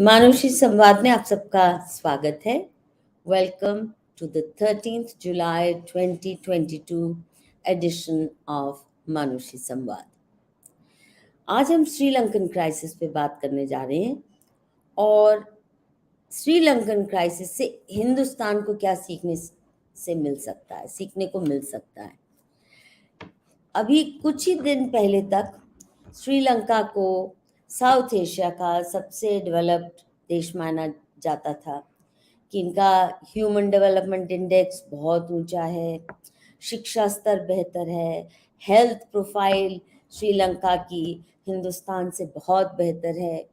मानुषी संवाद में आप सबका स्वागत है। Welcome to the 13th July 2022 edition of Manushi Samvad. आज हम श्रीलंकन क्राइसिस पे बात करने जा रहे हैं और श्रीलंकन क्राइसिस से हिंदुस्तान को क्या सीखने को मिल सकता है। अभी कुछ ही दिन पहले तक श्रीलंका को साउथ एशिया का सबसे डेवलप्ड देश माना जाता था कि इनका ह्यूमन डेवलपमेंट इंडेक्स बहुत ऊंचा है, शिक्षा स्तर बेहतर है, हेल्थ प्रोफाइल श्रीलंका की हिंदुस्तान से बहुत बेहतर है।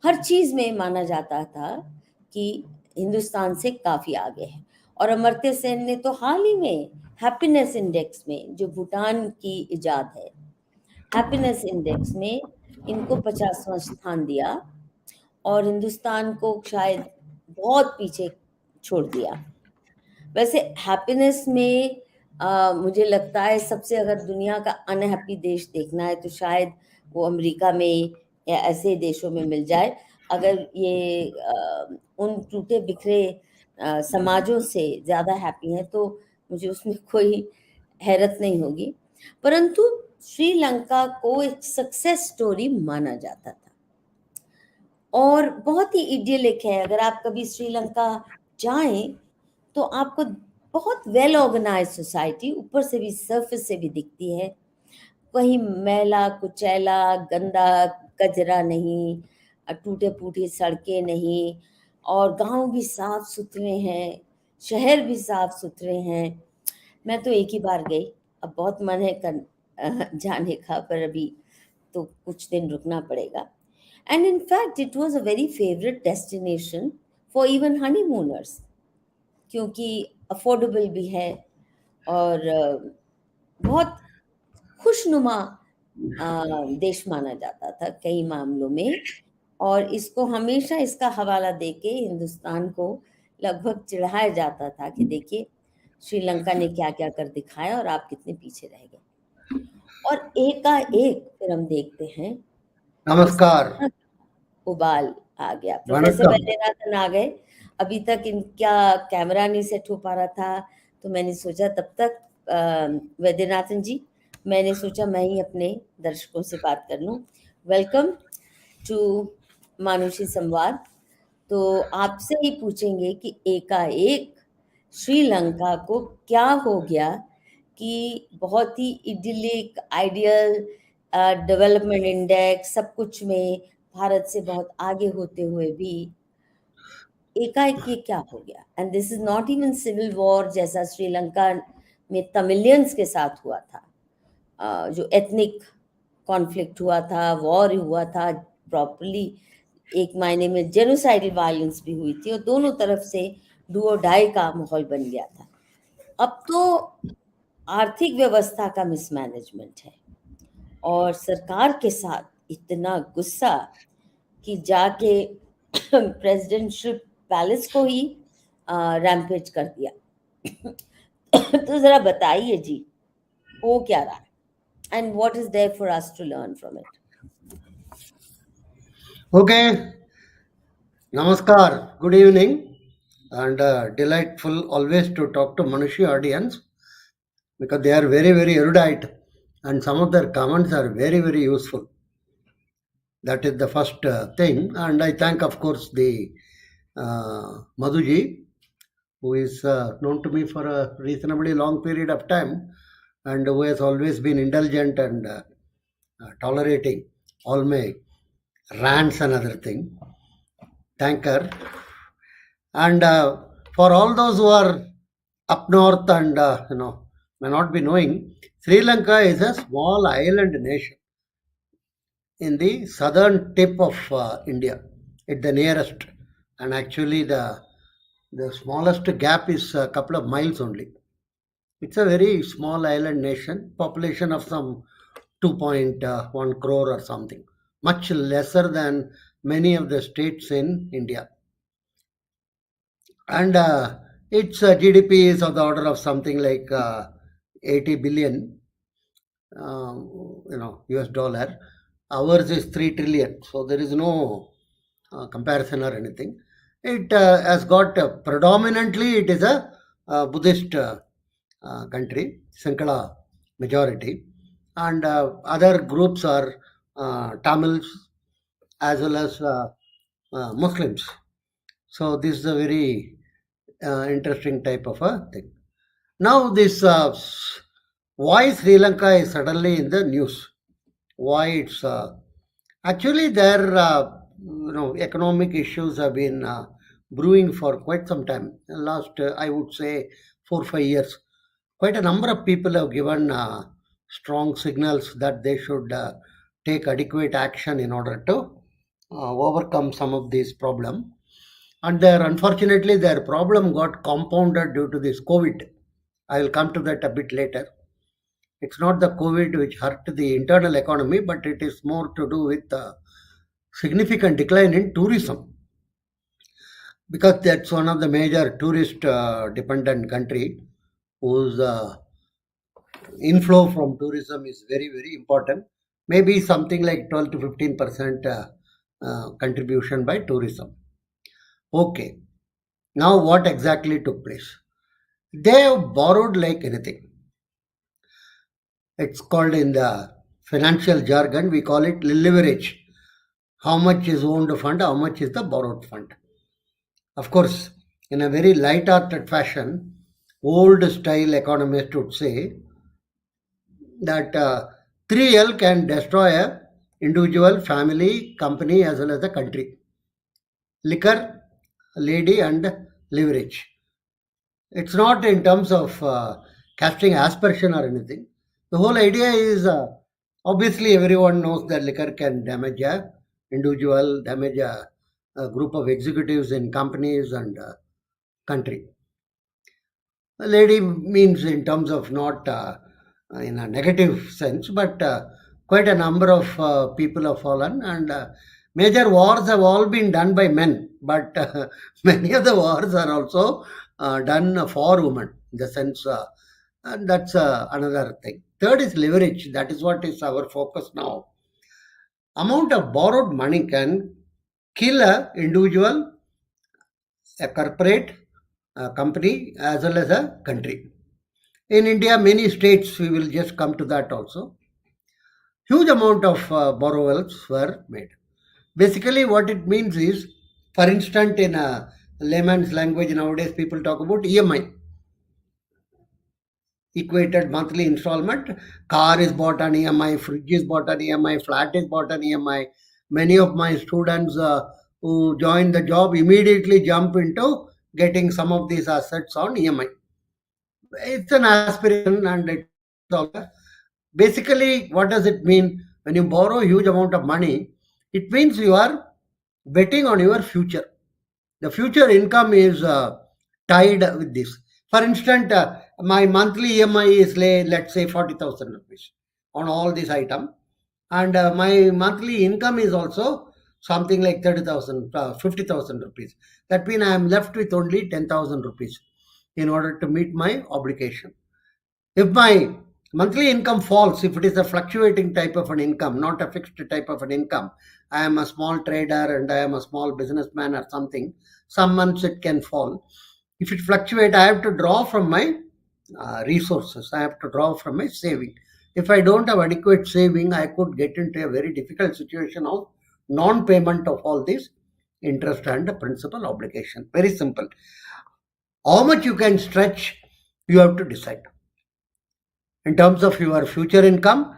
हर चीज़ में माना जाता था कि हिंदुस्तान से काफ़ी आगे है। और अमर्त्य सेन ने तो हाल ही में हैप्पीनेस इंडेक्स में, जो भूटान की इजाद है, हैप्पीनेस इंडेक्स में इनको 50वां स्थान दिया और हिंदुस्तान को शायद बहुत पीछे छोड़ दिया। वैसे हैप्पीनेस में मुझे लगता है सबसे, अगर दुनिया का अनहैप्पी देश देखना है तो शायद वो अमेरिका में या ऐसे देशों में मिल जाए। अगर ये उन टूटे बिखरे समाजों से ज़्यादा हैप्पी हैं तो मुझे उसमें कोई हैरत नहीं होगी। परंतु श्रीलंका को एक सक्सेस स्टोरी माना जाता था और बहुत ही इडियलिक है। अगर आप कभी श्रीलंका जाएं तो आपको बहुत वेल ऑर्गेनाइज सोसाइटी ऊपर से भी, सरफेस से भी दिखती है। कहीं मैला कुचैला गंदा कचरा नहीं, टूटे फूटे सड़कें नहीं, और गांव भी साफ सुथरे हैं, शहर भी साफ सुथरे हैं। मैं तो एक ही बार गई, अब बहुत मन है जाने का, पर अभी तो कुछ दिन रुकना पड़ेगा। And in fact it was a very favourite destination for even honeymooners, क्योंकि अफोर्डेबल भी है और बहुत खुशनुमा देश माना जाता था कई मामलों में। और इसको हमेशा इसका हवाला देके हिंदुस्तान को लगभग चिढ़ाया जाता था कि देखिए श्रीलंका ने क्या क्या कर दिखाया और आप कितने पीछे रह गए। और एकाएक फिर हम देखते हैं नमस्कार, उबाल आ गया। प्रोफेसर वणक्कम। वैद्यनाथन आ गए। अभी तक इनका कैमरा नहीं सेट हो पा रहा था तो मैंने सोचा तब तक वैद्यनाथन जी, मैंने सोचा मैं ही अपने दर्शकों से बात कर लूं। वेलकम टू मानुषी संवाद। तो आपसे ही पूछेंगे कि एकाएक श्रीलंका को क्या हो गया कि बहुत ही इडिलिक, आइडियल डेवलपमेंट इंडेक्स सब कुछ में भारत से बहुत आगे होते हुए भी एकाएक ये क्या हो गया। And this is not even civil war जैसा श्रीलंका में तमिलियंस के साथ हुआ था, जो एथनिक कॉन्फ्लिक्ट हुआ था, वॉर हुआ था, प्रॉपरली एक मायने में जेनोसाइडल वायलेंस भी हुई थी और दोनों तरफ से डू और डाई का माहौल बन गया था। अब तो आर्थिक व्यवस्था का मिसमैनेजमेंट है और सरकार के साथ इतना गुस्सा कि जाके प्रेसिडेंशियल पैलेस को ही रैम्पेज कर दिया। तो जरा बताइए जी, हो क्या रहा है and what is there for us to learn from it. Okay, namaskar, good evening, and delightful always to talk to Manushi audience because they are very, very erudite and some of their comments are very, very useful. That is the first thing, and I thank, of course, the Madhuji, who is known to me for a reasonably long period of time and who has always been indulgent and tolerating all my rants and other thing. Thank her. And for all those who are up north and may not be knowing, Sri Lanka is a small island nation in the southern tip of India. It's the nearest, and actually the smallest gap is a couple of miles only. It's a very small island nation, population of some 2.1 crore or something, much lesser than many of the states in India. And its GDP is of the order of something like 80 billion, US dollar. Ours is 3 trillion. So there is no comparison or anything. It has got predominantly it is a Buddhist country, Sankala majority, and other groups are Tamils as well as Muslims. So this is a very interesting type of a thing. Now this why Sri Lanka is suddenly in the news? Why it's actually their economic issues have been brewing for quite some time. Last I would say 4 5 years. Quite a number of people have given strong signals that they should take adequate action in order to overcome some of these problems. And unfortunately, their problem got compounded due to this COVID. I will come to that a bit later. It's not the COVID which hurt the internal economy, but it is more to do with significant decline in tourism, because that's one of the major tourist dependent country whose inflow from tourism is very very important, maybe something like 12 to 15% contribution by tourism. Okay, now what exactly took place? They have borrowed like anything. It's called in the financial jargon, we call it leverage. How much is owned fund, how much is the borrowed fund. Of course, in a very light-hearted fashion, old style economists would say that 3L can destroy a individual, family, company as well as the country. Liquor, lady and leverage. It's not in terms of casting aspersion or anything. The whole idea is obviously everyone knows that liquor can damage a individual, damage a group of executives in companies and country. A lady means in terms of not in a negative sense, but quite a number of people have fallen, and major wars have all been done by men, but many of the wars are also done for women, in the sense, and that's another thing. Third is leverage. That is what is our focus now. Amount of borrowed money can kill a individual, a corporate, a company, as well as a country. In India, many states, we will just come to that also. Huge amount of borrowals were made. Basically, what it means is, for instance, in a layman's language nowadays, people talk about EMI, equated monthly installment. Car is bought on EMI, fridge is bought on EMI, flat is bought on EMI. Many of my students who join the job immediately jump into getting some of these assets on EMI. It's an aspiration, and it's basically, what does it mean? When you borrow a huge amount of money, it means you are betting on your future. The future income is tied with this. For instance, my monthly EMI is, let's say, 40,000 rupees on all these items, and my monthly income is also something like 30,000, 50,000 rupees. That means I am left with only 10,000 rupees in order to meet my obligation. If my monthly income falls, if it is a fluctuating type of an income, not a fixed type of an income, I am a small trader and I am a small businessman or something, some months it can fall. If it fluctuates, I have to draw from my resources, I have to draw from my saving. If I don't have adequate saving, I could get into a very difficult situation of non-payment of all this interest and principal obligation. Very simple. How much you can stretch, you have to decide in terms of your future income,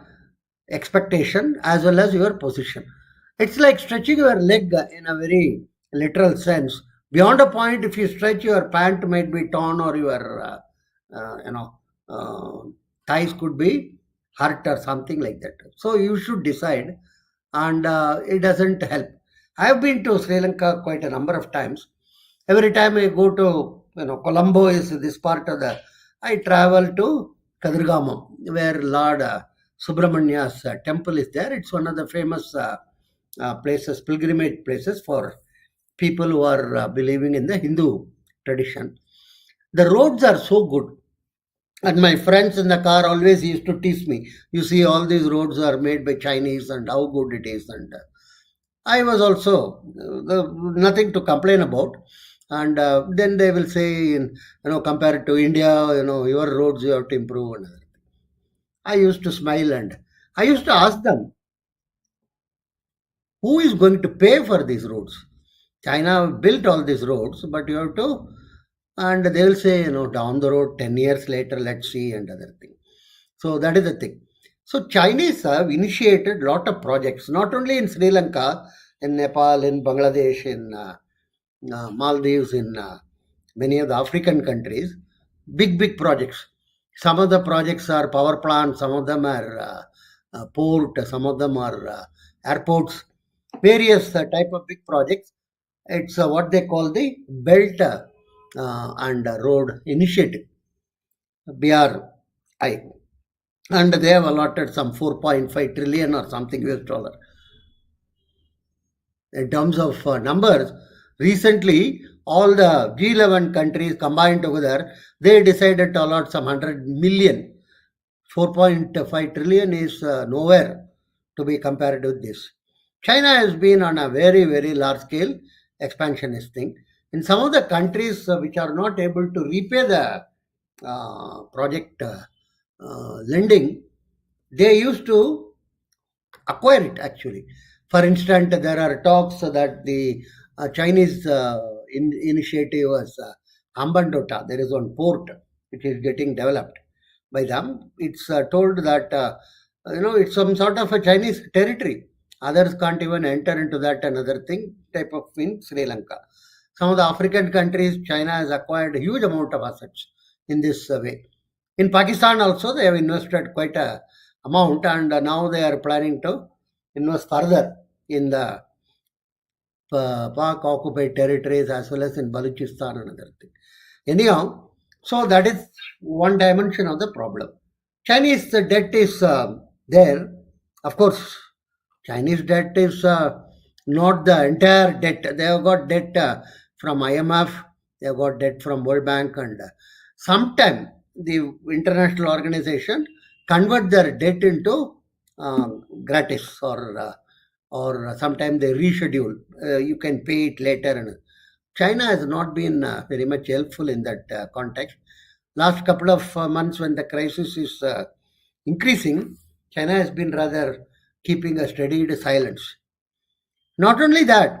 expectation, as well as your position. It's like stretching your leg in a very literal sense. Beyond a point, if you stretch, your pant might be torn, or your thighs could be hurt or something like that. So you should decide, and it doesn't help. I have been to Sri Lanka quite a number of times. Every time I go to, Colombo is this part of the, I travel to Kadirgamam, where Lord Subramania's temple is there. It's one of the famous places, pilgrimage places for people who are believing in the Hindu tradition. The roads are so good. And my friends in the car always used to tease me. You see, all these roads are made by Chinese, and how good it is. And I was also nothing to complain about. And then they will say, compared to India, your roads you have to improve. And I used to smile and I used to ask them, who is going to pay for these roads? China built all these roads, but you have to, and they will say, down the road, 10 years later, let's see, and other thing. So that is the thing. So Chinese have initiated lot of projects, not only in Sri Lanka, in Nepal, in Bangladesh, in Maldives, in many of the African countries, big projects. Some of the projects are power plants, some of them are port, some of them are airports, various type of big projects. It's what they call the Belt and Road Initiative, BRI, and they have allotted some 4.5 trillion or something US dollar. In terms of numbers, recently all the G11 countries combined together, they decided to allot some 100 million. 4.5 trillion is nowhere to be compared with this. China has been on a very large scale expansionist thing. In some of the countries which are not able to repay the project lending, they used to acquire it actually. For instance, there are talks that the Chinese initiative was Hambantota. There is one port which is getting developed by them. It's told that it's some sort of a Chinese territory. Others can't even enter into that. Another thing type of in Sri Lanka. Some of the African countries, China has acquired a huge amount of assets in this way. In Pakistan also, they have invested quite a amount, and now they are planning to invest further in the Pak occupied territories as well as in Balochistan and other thing. Anyhow, so that is one dimension of the problem. Chinese debt is there. Of course, Chinese debt is not the entire debt. They have got debt from IMF, they have got debt from World Bank, and sometime the international organization convert their debt into gratis, or sometimes they reschedule. You can pay it later. And China has not been very much helpful in that context. Last couple of months, when the crisis is increasing, China has been rather keeping a studied silence. Not only that,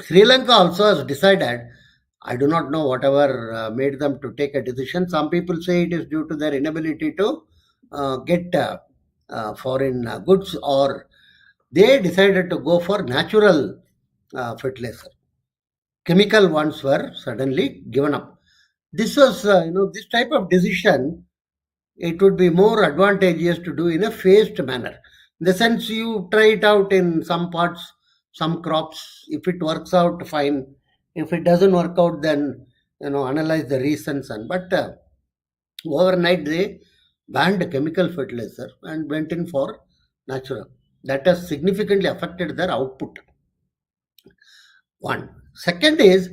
Sri Lanka also has decided. I do not know whatever made them to take a decision. Some people say it is due to their inability to get foreign goods, or they decided to go for natural fertilizer. Chemical ones were suddenly given up. This was, this type of decision, it would be more advantageous to do in a phased manner. In the sense, you try it out in some parts, some crops. If it works out, fine. If it doesn't work out, then analyze the reasons. But overnight they banned chemical fertilizer and went in for natural. That has significantly affected their output. One. Second is,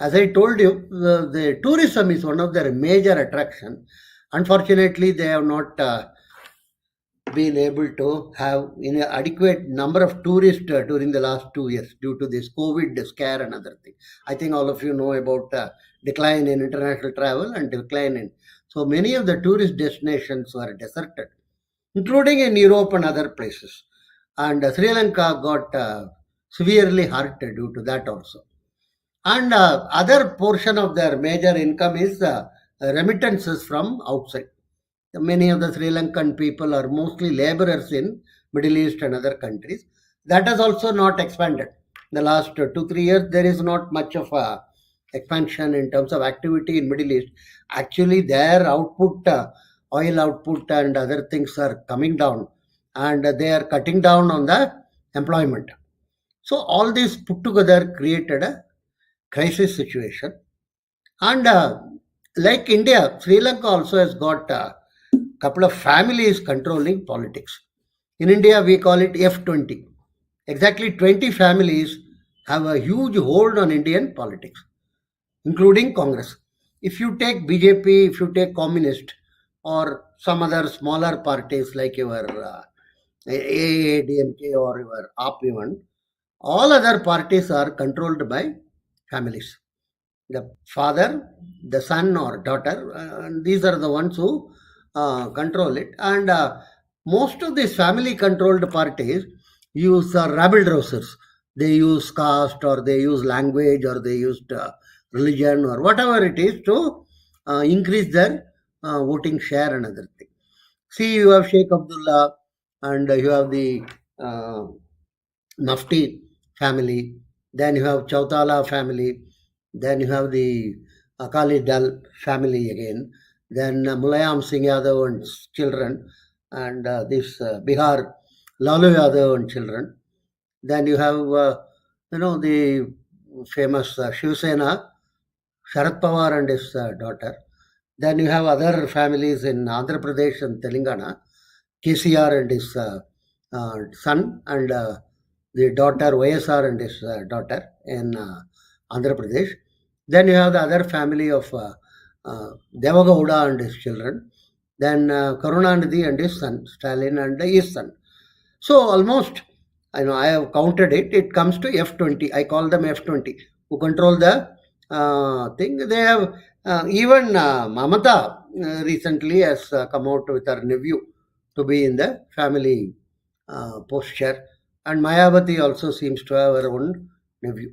as I told you, the tourism is one of their major attraction. Unfortunately, they have not been able to have an adequate number of tourists during the last 2 years due to this COVID scare and other thing. I think all of you know about decline in international travel and decline in. So many of the tourist destinations were deserted, including in Europe and other places. And Sri Lanka got severely hurt due to that also. And other portion of their major income is remittances from outside. Many of the Sri Lankan people are mostly laborers in Middle East and other countries. That has also not expanded. The last 2-3 years, there is not much of a expansion in terms of activity in Middle East. Actually, their output, oil output and other things are coming down, and they are cutting down on the employment. So all this put together created a crisis situation. And like India, Sri Lanka also has got a couple of families controlling politics. In India, we call it F20. Exactly 20 families have a huge hold on Indian politics, including Congress. If you take BJP, if you take Communist, or some other smaller parties like your AADMK or your AAP even, All other parties are controlled by families. The father, the son or daughter, and these are the ones who control it. And most of these family controlled parties use rabble rousers. They use caste, or they use language, or they use religion, or whatever it is, to increase their voting share and other thing. See, you have Sheikh Abdullah, and you have the uh, Nafti family, then you have Chautala family, then you have the Akali Dal family again, then Mulayam Singh Yadav and children, and this Bihar Lalu Yadav and children. Then you have, the famous Shiv Sena, Sharad Pawar and his daughter. Then you have other families in Andhra Pradesh and Telangana, KCR and his son, and the daughter, YSR and his daughter in Andhra Pradesh. Then you have the other family of Devagowda and his children. Then Karunanidhi and his son, Stalin and his son. So almost, I have counted it. It comes to F20. I call them F20, who control the thing. They have even Mamata recently has come out with her nephew to be in the family posture, and Mayavati also seems to have her own nephew.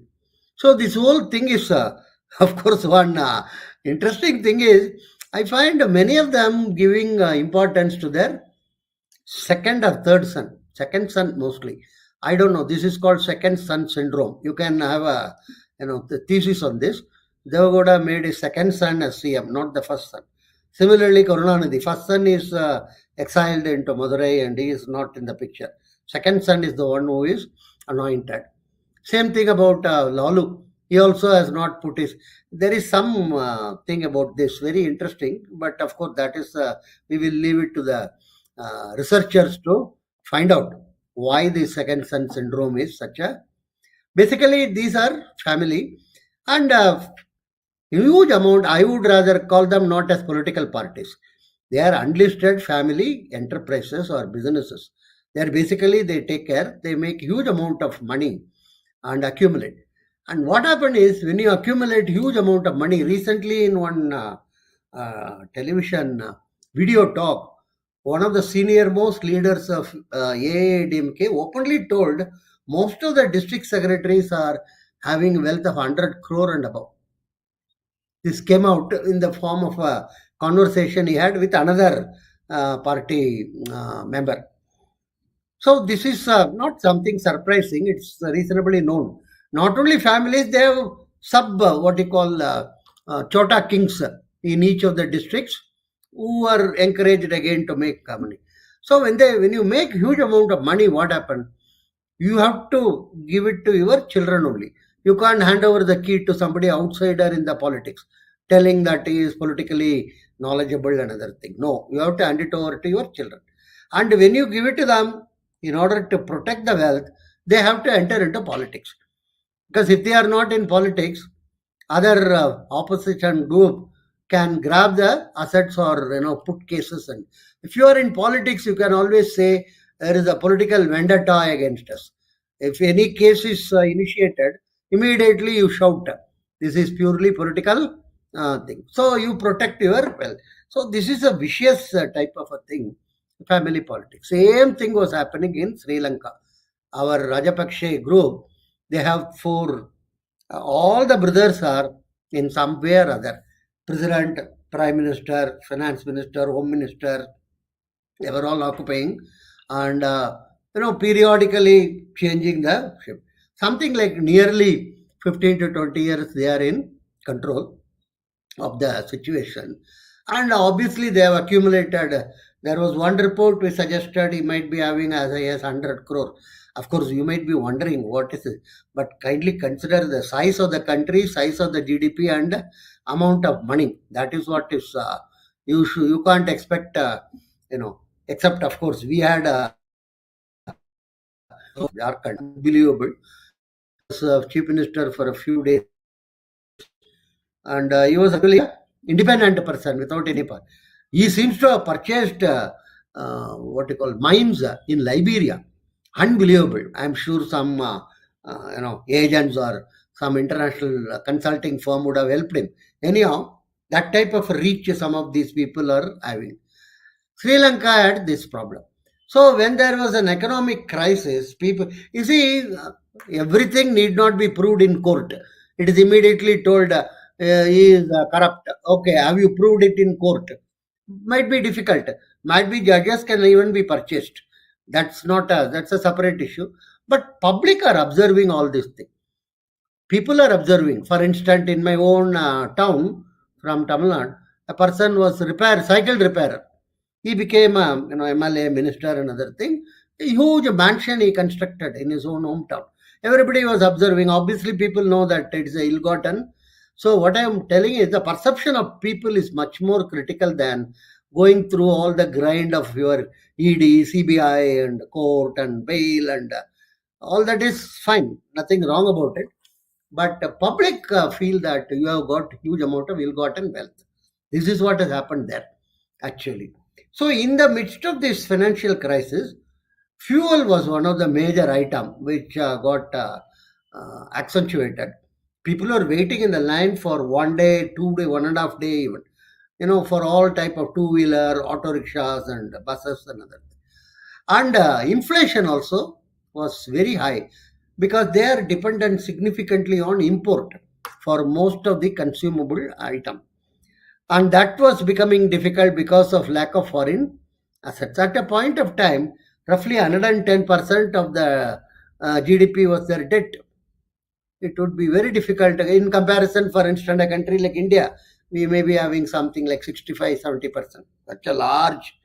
So this whole thing is, of course, one interesting thing is, I find many of them giving importance to their second or third son. Second son mostly. I don't know. This is called second son syndrome. You can have a the thesis on this. Devagowda made his second son as CM, not the first son. Similarly, Karunanidhi, first son is exiled into Madurai and he is not in the picture. Second son is the one who is anointed. Same thing about Lalu. He also has not put his. There is some thing about this very interesting, but of course that is we will leave it to the researchers to find out why the second son syndrome is such a. Basically, these are family, and huge amount. I would rather call them not as political parties. They are unlisted family enterprises or businesses. They are basically, they take care. They make huge amount of money and accumulate. And what happened is, when you accumulate huge amount of money, recently in one television video talk, one of the senior most leaders of AADMK openly told most of the district secretaries are having wealth of 100 crore and above. This came out in the form of a conversation he had with another party member. So this is not something surprising. It's reasonably known. Not only families, they have what you call chota kings in each of the districts, who are encouraged again to make money. So when you make huge amount of money, what happens? You have to give it to your children only. You can't hand over the key to somebody outsider in the politics, telling that he is politically knowledgeable and other thing. No, you have to hand it over to your children. And when you give it to them, in order to protect the wealth, they have to enter into politics. Because if they are not in politics, other opposition group can grab the assets or put cases. And if you are in politics, you can always say there is a political vendetta against us. If any case is initiated, immediately you shout, this is purely political thing. So you protect your wealth. So this is a vicious type of a thing, family politics. Same thing was happening in Sri Lanka. Our Rajapaksa group, they have four. All the brothers are in some way or other. President, Prime Minister, Finance Minister, Home Minister, they were all occupying and periodically changing the ship. Something like nearly 15 to 20 years they are in control of the situation. And obviously they have accumulated. There was one report which suggested he might be having as high as 100 crore. Of course, you might be wondering what is it, but kindly consider the size of the country, size of the GDP, and amount of money. That is what is you can't expect except of course we had unbelievable. He was chief minister for a few days, and he was actually an independent person without any part. He seems to have purchased what you call mines in Liberia. Unbelievable. I'm sure some agents or some international consulting firm would have helped him. Anyhow, that type of reach some of these people are having. Sri Lanka had this problem. So when there was an economic crisis, people, you see, everything need not be proved in court. It is immediately told he is corrupt. Okay, have you proved it in court? Might be difficult. Might be judges can even be purchased. That's a separate issue. But public are observing all these things. People are observing. For instance, in my own town from Tamil Nadu, a person was cycle repairer. He became a MLA, minister, and other thing. A huge mansion he constructed in his own hometown. Everybody was observing. Obviously, people know that it's a ill-gotten. So what I am telling is the perception of people is much more critical than going through all the grind of your ED, CBI, and court and bail, and all that is fine. Nothing wrong about it. But the public feel that you have got huge amount of ill-gotten wealth. This is what has happened there, actually. So in the midst of this financial crisis, fuel was one of the major item which got accentuated. People are waiting in the line for 1 day, 2 day, 1.5 day even. For all type of two-wheeler, auto rickshaws and buses and other. And inflation also was very high because they are dependent significantly on import for most of the consumable item. And that was becoming difficult because of lack of foreign assets. At a point of time, roughly 110% of the GDP was their debt. It would be very difficult in comparison. For instance, a country like India, we may be having something like 65-70%. Such a large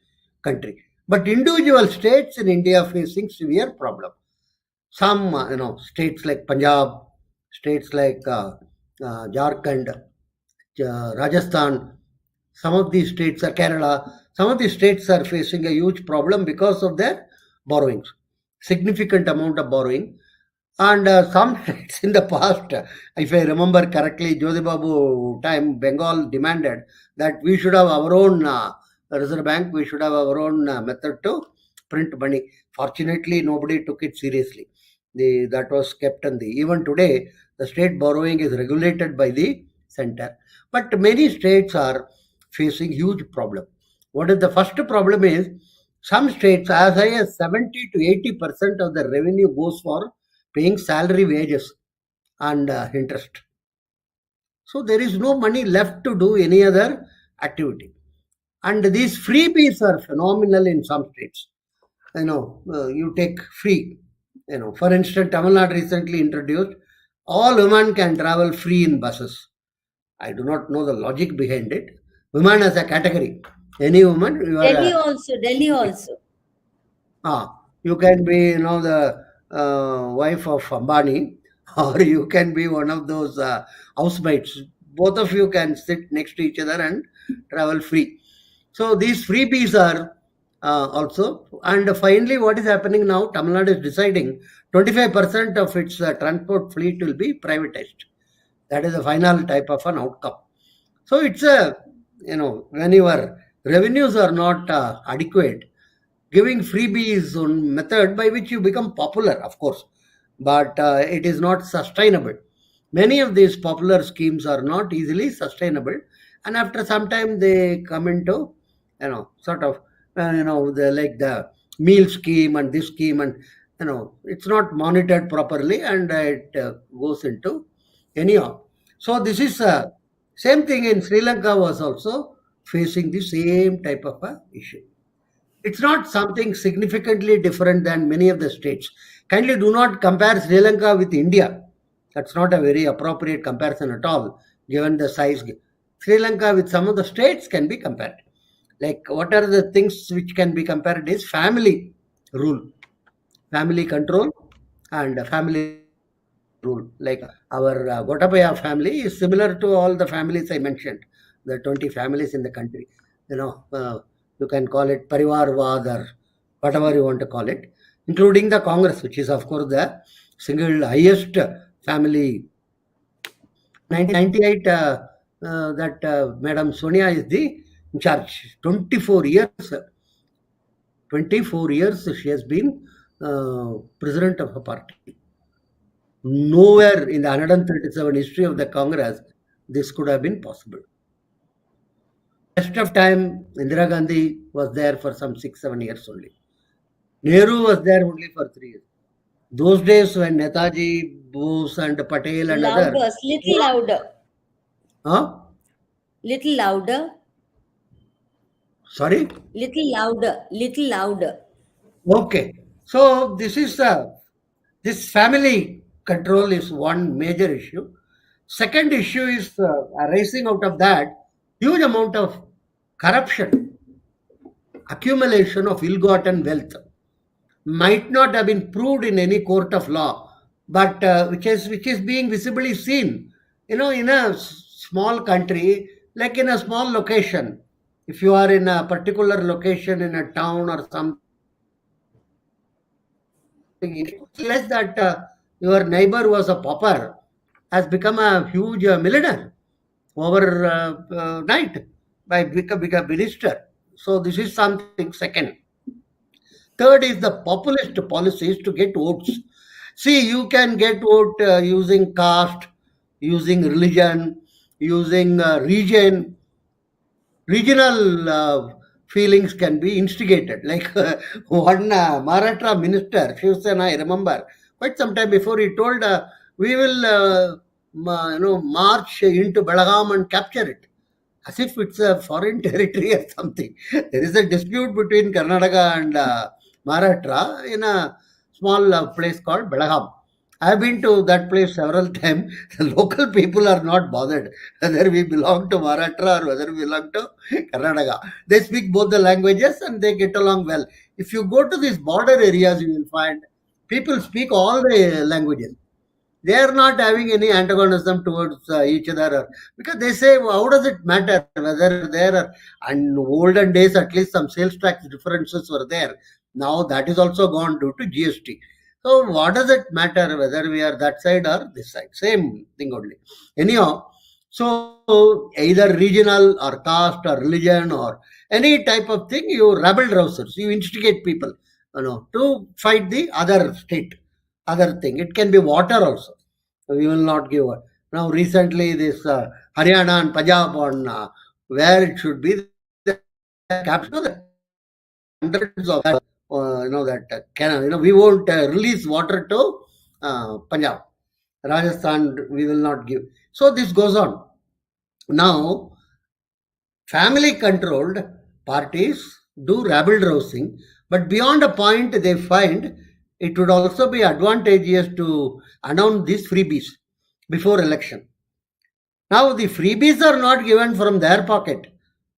country. But individual states in India are facing severe problem. Some, states like Punjab, states like Jharkhand, Rajasthan, some of these states are Kerala, some of these states are facing a huge problem because of their borrowings, significant amount of borrowing. And some states in the past, if I remember correctly, Jyoti Babu time, Bengal demanded that we should have our own Reserve Bank, we should have our own method to print money. Fortunately, nobody took it seriously. That was kept on the. Even today, the state borrowing is regulated by the center. But many states are facing huge problem. What is the first problem is some states as high as 70 to 80% of the revenue goes for paying salary, wages, and interest. So there is no money left to do any other activity. And these freebies are phenomenal in some states. You take free. For instance, Tamil Nadu recently introduced all women can travel free in buses. I do not know the logic behind it. Women as a category. Any woman, you are Delhi also. You can be, the wife of Ambani, or you can be one of those housemates. Both of you can sit next to each other and travel free. So these freebies are also. And finally, what is happening now? Tamil Nadu is deciding 25% of its transport fleet will be privatized. That is the final type of an outcome. So it's when your revenues are not adequate, giving freebie is one method by which you become popular, of course, but it is not sustainable. Many of these popular schemes are not easily sustainable, and after some time they come into, sort of, the meal scheme and this scheme, and it's not monitored properly, and it goes into anyhow. So this is same thing in Sri Lanka was also facing the same type of a issue. It's not something significantly different than many of the states. Kindly do not compare Sri Lanka with India. That's not a very appropriate comparison at all, given the size. Sri Lanka with some of the states can be compared. Like, what are the things which can be compared is family rule, family control, and family rule. Like our Gotabaya family is similar to all the families I mentioned, the 20 families in the country. You can call it Parivarvad or whatever you want to call it, including the Congress, which is, of course, the single highest family. 1998, that Madam Sonia is the in charge. 24 years. 24 years she has been president of a party. Nowhere in the 137 history of the Congress this could have been possible. Rest of time, Indira Gandhi was there for some 6-7 years only. Nehru was there only for 3 years. Those days when Netaji, Bose, and Patel and other, Louder, little louder, huh? little louder, Sorry. little louder, little louder. Okay. So this family control is one major issue. Second issue is arising out of that huge amount of corruption, accumulation of ill-gotten wealth might not have been proved in any court of law, but which is being visibly seen. In a small country, like in a small location, if you are in a particular location in a town or something, less that your neighbor was a pauper has become a huge millionaire overnight by becoming a minister. So this is something second. Third is the populist policies to get votes. See, you can get vote using caste, using religion, using regional feelings can be instigated. Like one Maharashtra minister, Shiv Sena, I remember, quite some time before he told, we will march into Belagaum and capture it. As if it's a foreign territory or something. There is a dispute between Karnataka and Maharashtra in a small place called Belagaum. I have been to that place several times. The local people are not bothered whether we belong to Maharashtra or whether we belong to Karnataka. They speak both the languages and they get along well. If you go to these border areas, you will find people speak all the languages. They are not having any antagonism towards each other, because they say, well, how does it matter whether there are, and olden days at least some sales tax differences were there. Now that is also gone due to GST. So what does it matter whether we are that side or this side? Same thing only. Anyhow, so either regional or caste or religion or any type of thing, you rabble rousers, you instigate people, to fight the other state, other thing. It can be water also. We will not give. Now recently this Haryana and Punjab on where it should be the capital, that hundreds of that can, we won't release water to Punjab, Rajasthan we will not give. So this goes on. Now family controlled parties do rabble rousing, but beyond a point they find it would also be advantageous to announce these freebies before election. Now the freebies are not given from their pocket.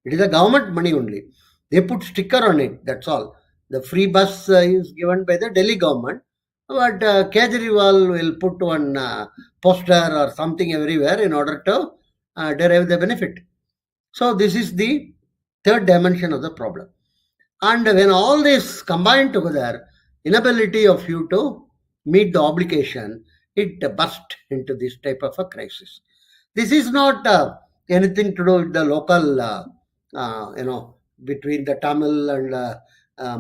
It is a government money only. They put sticker on it. That's all. The free bus is given by the Delhi government, but Kejriwal will put one poster or something everywhere in order to derive the benefit. So this is the third dimension of the problem. And when all this combined together, inability of you to meet the obligation, it burst into this type of a crisis. This is not anything to do with the local, between the Tamil and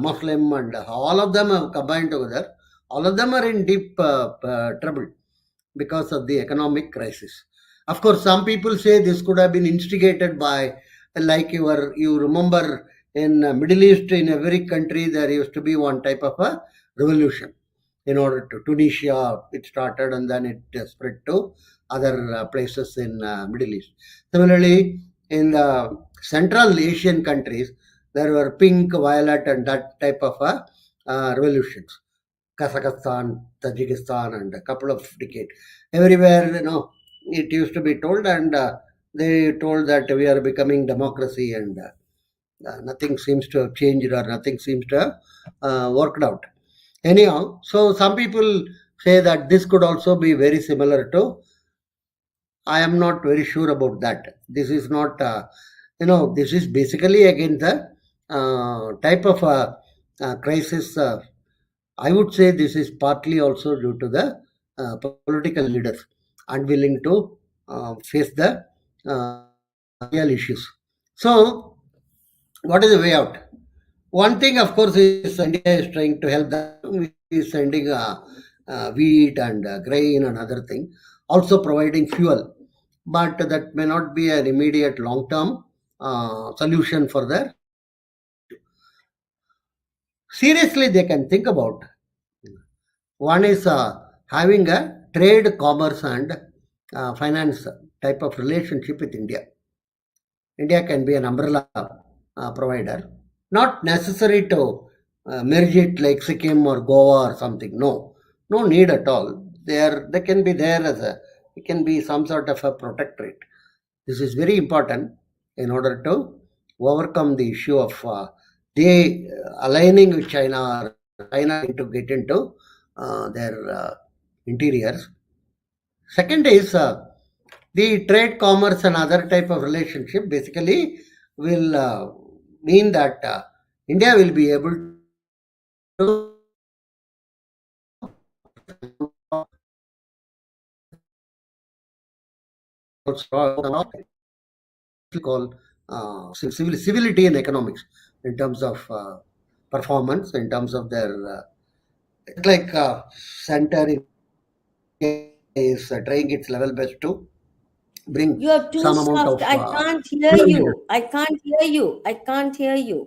Muslim, and all of them have combined together. All of them are in deep trouble because of the economic crisis. Of course, some people say this could have been instigated by, like you remember in Middle East, in every country there used to be one type of a revolution. In order to Tunisia, it started and then it spread to other places in Middle East. Similarly, in the Central Asian countries, there were pink, violet, and that type of revolutions. Kazakhstan, Tajikistan, and a couple of decades. Everywhere, it used to be told, and they told that we are becoming democracy, and nothing seems to have changed or nothing seems to have worked out. Anyhow, so some people say that this could also be very similar to. I am not very sure about that. This is not, this is basically again the type of crisis. I would say this is partly also due to the political leaders unwilling to face the real issues. So, what is the way out? One thing, of course, is India is trying to help them. Is sending wheat and grain and other thing, also providing fuel. But that may not be an immediate long-term solution for their issue. Seriously, they can think about. One is having a trade, commerce, and finance type of relationship with India. India can be an umbrella provider, not necessary to merge it like Sikkim or Goa or something. No, no need at all. They can be there as a, it can be some sort of a protectorate. This is very important in order to overcome the issue of they aligning with China or China to get into their interiors. Second is the trade, commerce, and other type of relationship basically will mean that India will be able to call civility in economics in terms of performance, in terms of their like center is trying its level best to bring You're too some amount soft. of. I can't hear you. I can't hear you. I can't hear you.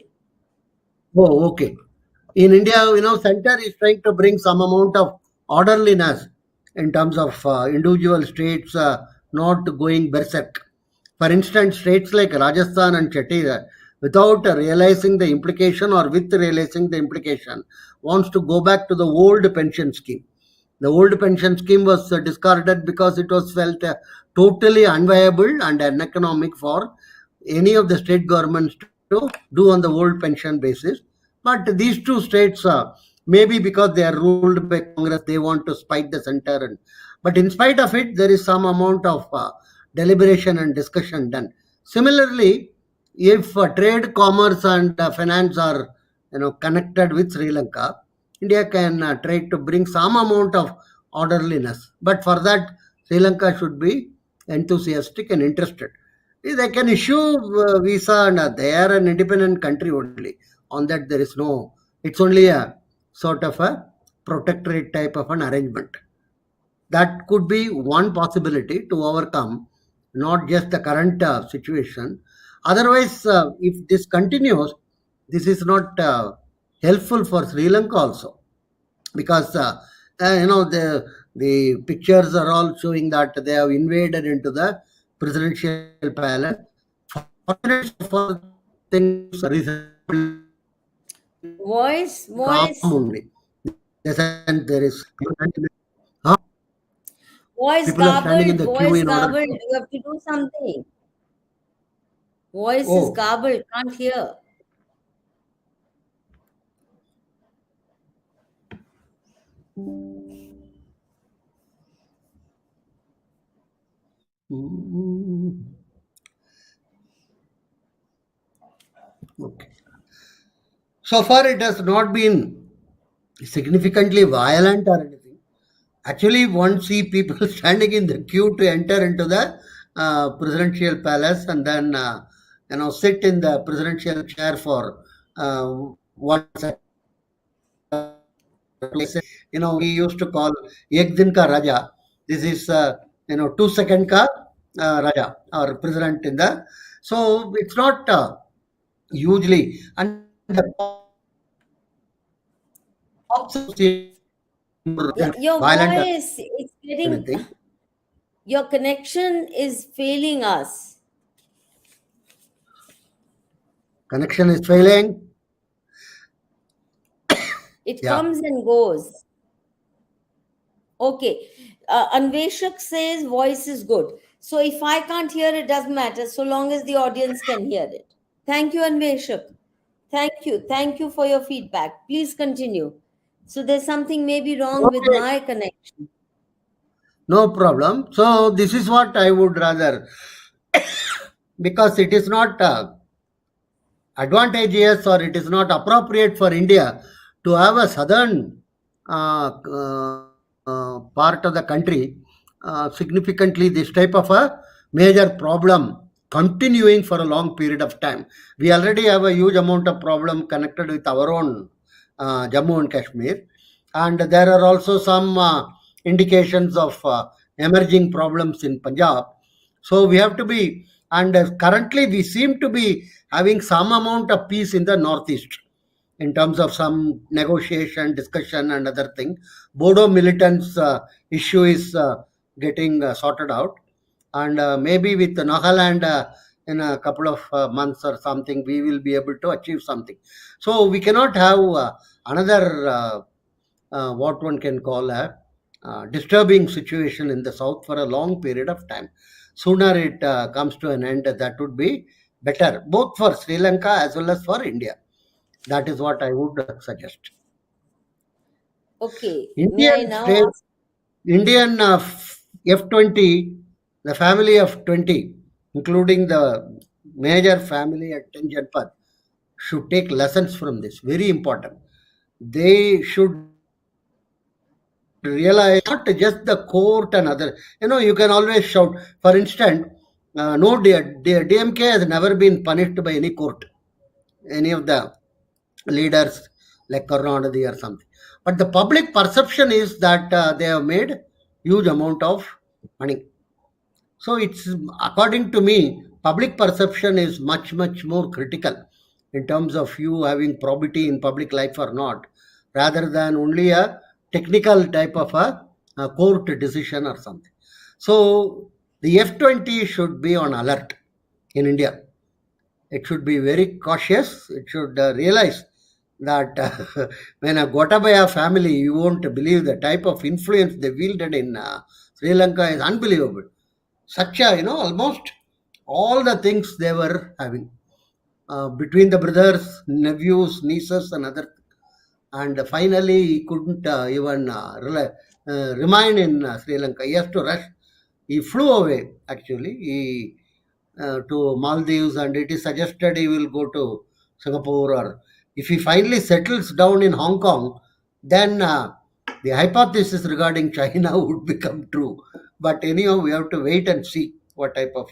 Oh, okay. In India, center is trying to bring some amount of orderliness in terms of individual states not going berserk. For instance, states like Rajasthan and Chhattisgarh, without realizing the implication or with realizing the implication, wants to go back to the old pension scheme. The old pension scheme was discarded because it was felt totally unviable and uneconomic for any of the state governments to do on the old pension basis. But these two states, maybe because they are ruled by Congress, they want to spite the center. But in spite of it, there is some amount of deliberation and discussion done. Similarly, if trade, commerce, and finance are connected with Sri Lanka, India can try to bring some amount of orderliness. But for that, Sri Lanka should be enthusiastic and interested. They can issue visa and they are an independent country only. On that, there is no, it's only a sort of a protectorate type of an arrangement. That could be one possibility to overcome not just the current situation. Otherwise, if this continues, this is not helpful for Sri Lanka also, because the pictures are all showing that they have invaded into the presidential palace. For things reasonably calm Voice, only. There is huh? People are standing in the queue voice in order garbled. to. You have to do something. Voice is Oh, garbled. Can't hear. mm, okay. So far, it has not been significantly violent or anything. Actually, one see people standing in the queue to enter into the presidential palace and then sit in the presidential chair for one second. We used to call ek din ka raja. This is 2 second ka raja or president in the. So it's not hugely and the cops Yeah, your violent or voice is getting. anything. Your connection is failing us. Connection is failing. It Yeah. comes and goes. Okay. Anveshak says voice is good. So if I can't hear it, doesn't matter, so long as the audience can hear it. Thank you, Anveshak. Thank you. Thank you for your feedback. Please continue. So there's something maybe wrong with Okay. my connection. No problem. So this is what I would rather, because it is not advantageous or it is not appropriate for India to have a southern part of the country significantly this type of a major problem continuing for a long period of time. We already have a huge amount of problem connected with our own Jammu and Kashmir. and there are also some indications of emerging problems in Punjab. So we have to be, and currently we seem to be having some amount of peace in the northeast in terms of some negotiation, discussion, and other thing. Bodo militants issue is getting sorted out, and maybe with Nagaland in a couple of months or something, we will be able to achieve something. So we cannot have another what one can call a disturbing situation in the south for a long period of time. Sooner it comes to an end, that would be better, both for Sri Lanka as well as for India. That is what I would suggest. Okay, may I Indian now state, ask? Indian F-20, the family of 20, including the major family at Tenjanpad, should take lessons from this. Very important. They should realize not just the court and other. You can always shout. For instance, no DMK has never been punished by any court, any of the leaders like Karnataka or something. But the public perception is that they have made huge amount of money. So it's, according to me, public perception is much more critical in terms of you having probity in public life or not, rather than only a technical type of a court decision or something. So the F-20 should be on alert in India. It should be very cautious. It should realize that when a Gotabaya family, you won't believe the type of influence they wielded in Sri Lanka is unbelievable. Such a, almost all the things they were having between the brothers, nephews, nieces, and other. And finally, he couldn't even remain in Sri Lanka. He has to rush. He flew away, actually. To Maldives, and it is suggested he will go to Singapore, or if he finally settles down in Hong Kong, then the hypothesis regarding China would become true. But anyhow, we have to wait and see what type of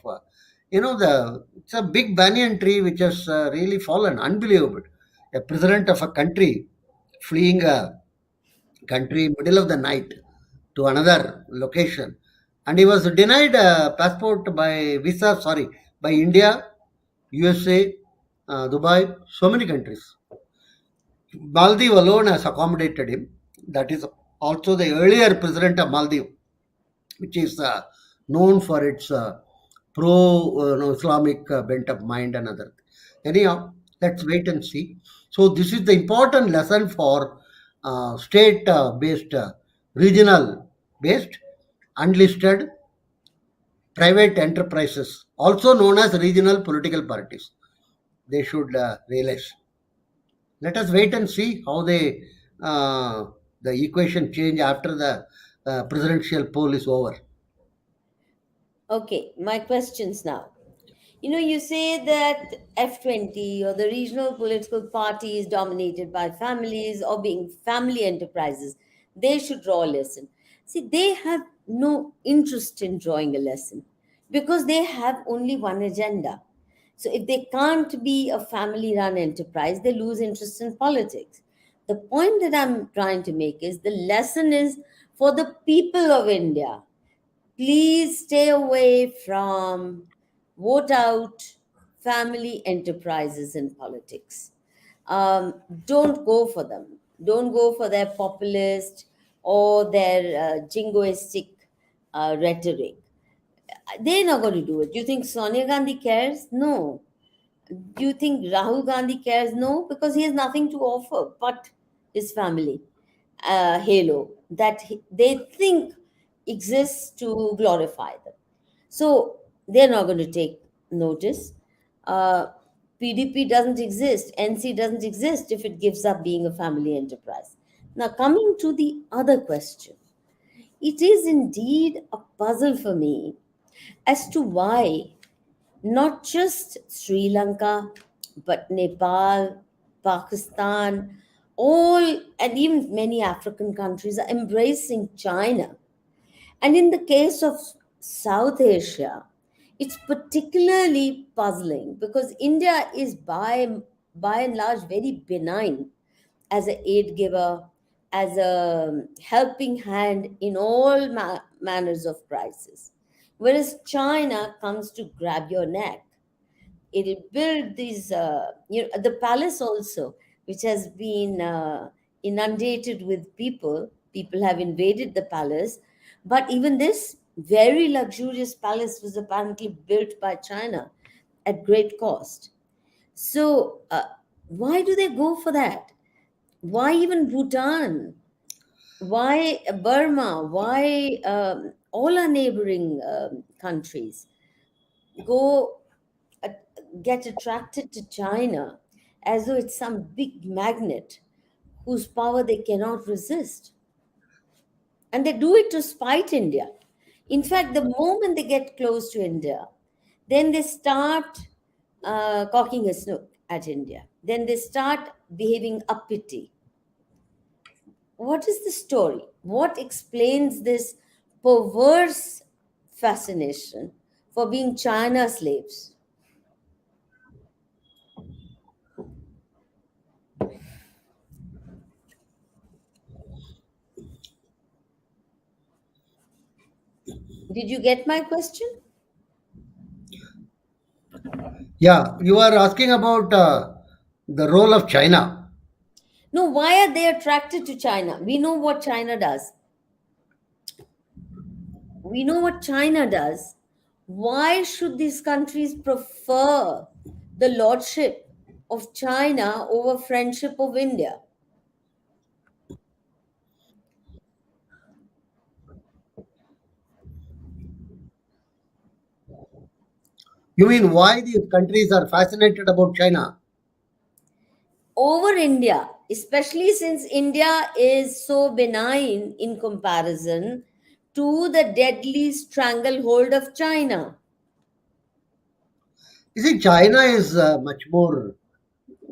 it's a big banyan tree which has really fallen. Unbelievable. A president of a country fleeing a country middle of the night to another location, and he was denied a passport by visa, sorry, by India, USA, Dubai, so many countries. Maldives alone has accommodated him. That is also the earlier president of Maldives, which is known for its pro Islamic bent of mind and other. Anyhow, let's wait and see. So this is the important lesson for state based, regional based, unlisted private enterprises, also known as regional political parties. They should realize. Let us wait and see how uh, the equation change after the presidential poll is over. Okay, my questions now. You say that F-20 or the regional political party is dominated by families or being family enterprises. They should draw a lesson. See, they have no interest in drawing a lesson because they have only one agenda. So if they can't be a family run enterprise, they lose interest in politics. The point that I'm trying to make is the lesson is for the people of India. Please stay away from vote out family enterprises in politics. Don't go for them. Don't go for their populist or their jingoistic rhetoric. They're not going to do it. Do you think Sonia Gandhi cares? No. Do you think Rahul Gandhi cares? No, because he has nothing to offer but his family halo that they think exists to glorify them. So they're not going to take notice. Uh, PDP doesn't exist, NC doesn't exist if it gives up being a family enterprise. Now, coming to the other question, it is indeed a puzzle for me as to why not just Sri Lanka, but Nepal, Pakistan, all and even many African countries are embracing China. And in the case of South Asia, it's particularly puzzling because India is by and large very benign as an aid giver, as a helping hand in all manners of crisis. Whereas China comes to grab your neck. It'll build these, the palace also, which has been inundated with people. People have invaded the palace. But even this very luxurious palace was apparently built by China at great cost. So, why do they go for that? Why even Bhutan? Why Burma? Why all our neighboring countries go uh, get attracted to China as though it's some big magnet whose power they cannot resist? And they do it to spite India. In fact, the moment they get close to India, then they start cocking a snook at India. Then they start behaving uppity. What is the story? What explains this perverse fascination for being China's slaves? Did you get my question? Yeah, you are asking about the role of China. No, why are they attracted to China? We know what China does. We know what China does. Why should these countries prefer the lordship of China over friendship of India? You mean why these countries are fascinated about China? Over India, especially since India is so benign in comparison to the deadly stranglehold of China. You see, China is much more,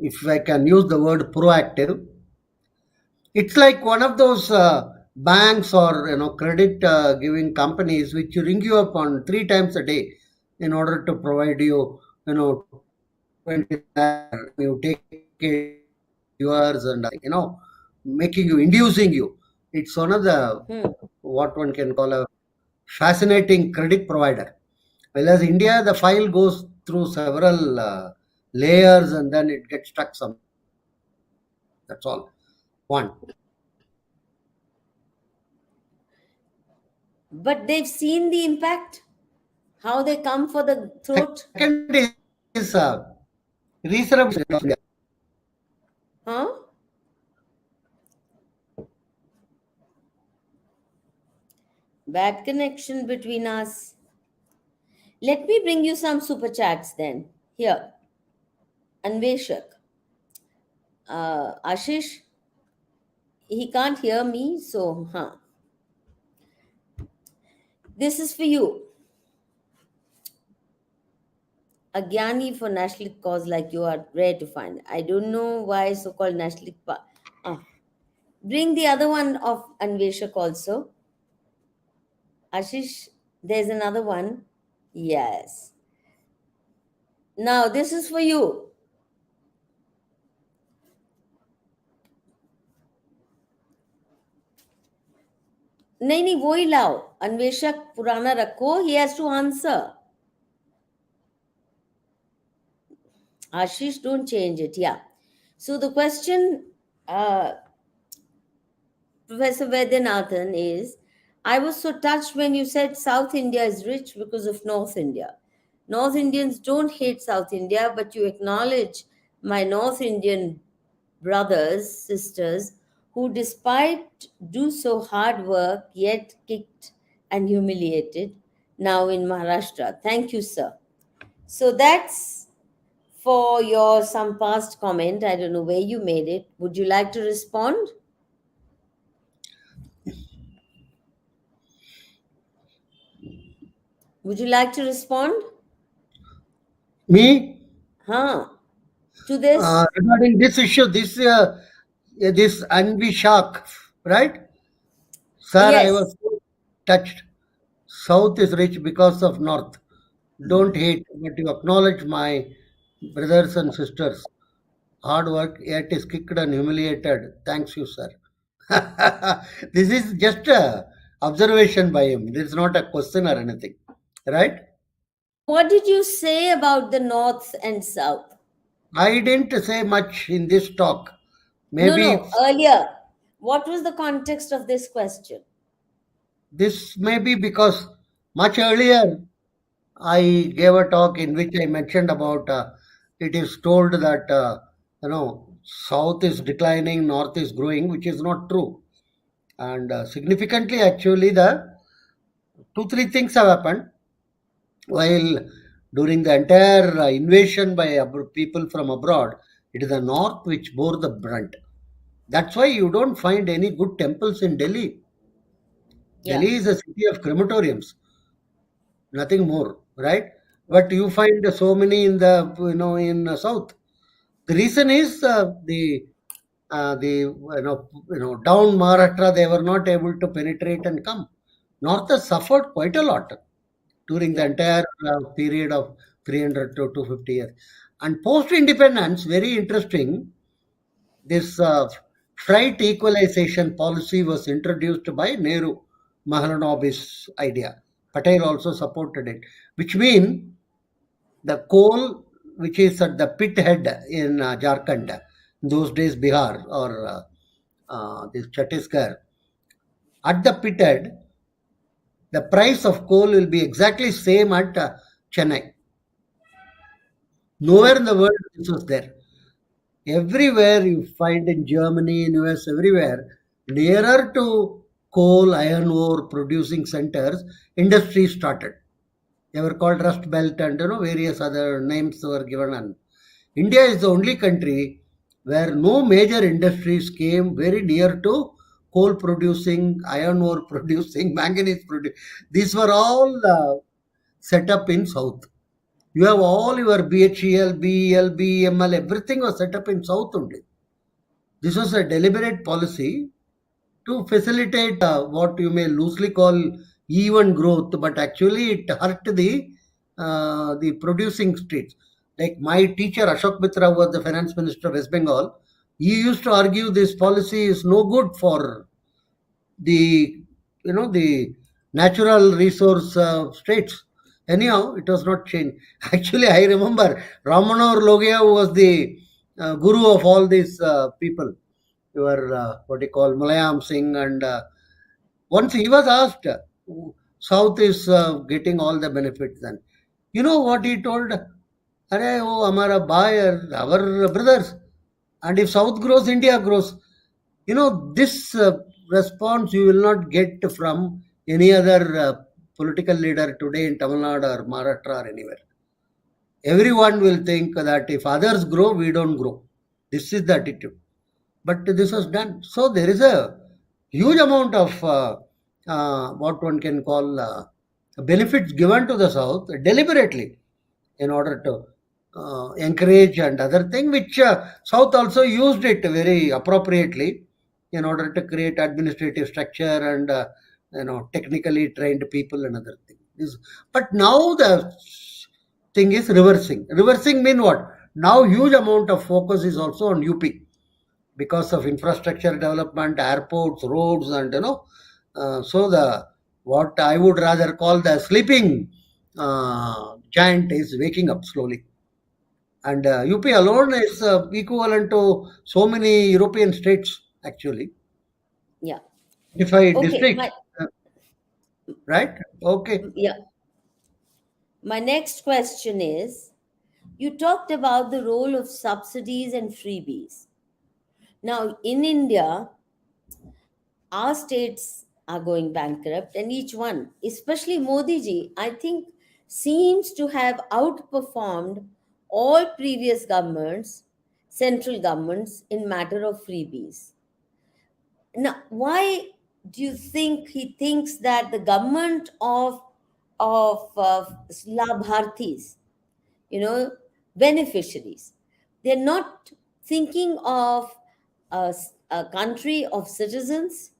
if I can use the word proactive. It's like one of those banks or credit giving companies which ring you up on 3 times a day in order to provide you 20 you take it yours and making you inducing you. It's one of the Hmm. what one can call a fascinating credit provider. Whereas India, the file goes through several layers and then it gets stuck some. That's all. One. But they've seen the impact, how they come for the throat. Second is reasonable. Huh? Bad connection between us. Let me bring you some super chats then. Here, Anveshak. Ashish, he can't hear me, so, This is for you. A Gyani for nationalistic cause like you are rare to find. I don't know why so called nationalistic. Bring the other one of Anveshak also. Ashish, there's another one. Yes. Now, this is for you. नहीं नहीं वो ही लाओ अन्वेषक पुराना रखो he has to answer. Ashish, don't change it. Yeah. So the question, Professor Vaidyanathan, is I was so touched when you said South India is rich because of North India. North Indians don't hate South India, but you acknowledge my North Indian brothers, sisters, who despite do so hard work, yet kicked and humiliated now in Maharashtra. Thank you, sir. So that's for your some past comment. I don't know where you made it. Would you like to respond? Would you like to respond? Me, Huh? To this? regarding this issue, this Anvishak, right? Sir, I Yes. was so touched. South is rich because of North. Don't hate, but you acknowledge my brothers and sisters. Hard work, yet is kicked and humiliated. Thanks you, sir. This is just a observation by him. This is not a question or anything, right? What did you say about the North and South? I didn't say much in this talk. No, Maybe no, earlier. What was the context of this question? this may be because much earlier I gave a talk in which I mentioned about it is told that south is declining, north is growing, which is not true. And significantly, actually, the two three things have happened. While during the entire invasion by people from abroad, it is the north which bore the brunt. That's why you don't find any good temples in Delhi. Yeah, Delhi is a city of crematoriums, nothing more, right? But you find so many in the in south. The reason is the down Maharashtra they were not able to penetrate and come. North has suffered quite a lot during the yeah, entire period of 300 to 250 years. And post independence, very interesting, this freight equalization policy was introduced by Nehru Mahalanobis idea. Patel also supported it, which means the coal which is at the pit head in Jharkhand, in those days Bihar or this Chhattisgarh, at the pit head, the price of coal will be exactly same at Chennai. Nowhere hmm, in the world this was there. Everywhere you find in Germany, in US, everywhere, nearer to coal, iron ore producing centers, industry started. They were called Rust Belt and various other names were given. And India is the only country where no major industries came very near to coal producing, iron ore producing, manganese producing. These were all set up in south. You have all your BHEL, BEL, BEML, everything was set up in south only. This was a deliberate policy to facilitate what you may loosely call even growth, but actually it hurt the producing states. Like my teacher Ashok Mitra was the finance minister of West Bengal. He used to argue this policy is no good for the the natural resource states. Anyhow, it was not changed. Actually, I remember Ramanohar Logia was the guru of all these people. Your what you call Mulayam Singh, and once he was asked, South is getting all the benefits. Then you know what he told? Arey, oh, hamara bhai, our brothers, and if South grows, India grows. This response you will not get from any other political leader today in Tamil Nadu or Maharashtra or anywhere. Everyone will think that if others grow, we don't grow. This is the attitude. But this was done. So there is a huge amount of what one can call benefits given to the South deliberately in order to encourage and other thing, which South also used it very appropriately in order to create administrative structure and technically trained people and other things. But now the thing is reversing. Reversing mean what? Now huge amount of focus is also on UP because of infrastructure development, airports, roads, and so the what I would rather call the sleeping giant is waking up slowly. And UP alone is equivalent to so many European states, actually. yeah. If I Okay, district, uh, right? Okay. yeah. My next question is, you talked about the role of subsidies and freebies. Now, in India, our states are going bankrupt, and each one, especially Modi ji, I think, seems to have outperformed all previous governments, central governments, in matter of freebies. Now, why do you think he thinks that the government of Labharthis, beneficiaries, they're not thinking of a country of citizens,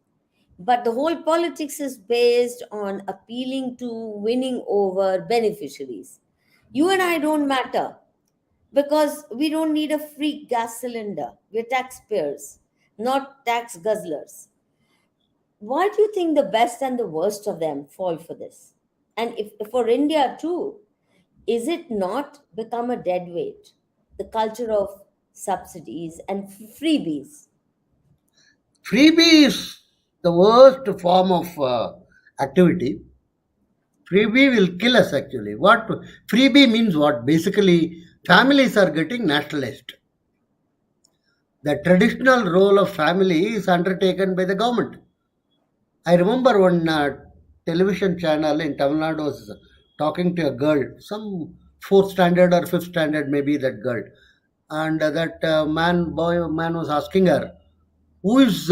but the whole politics is based on appealing to winning over beneficiaries. You and I don't matter because we don't need a free gas cylinder. We're taxpayers, not tax guzzlers. Why do you think the best and the worst of them fall for this? And if for India too, is it not become a dead weight? The culture of subsidies and freebies. Freebie is the worst form of activity. Freebie will kill us actually. What freebie means? What basically families are getting nationalized. The traditional role of family is undertaken by the government. I remember one television channel in Tamil Nadu was talking to a girl, some fourth standard or fifth standard, maybe that girl, and that man was asking her, "Who is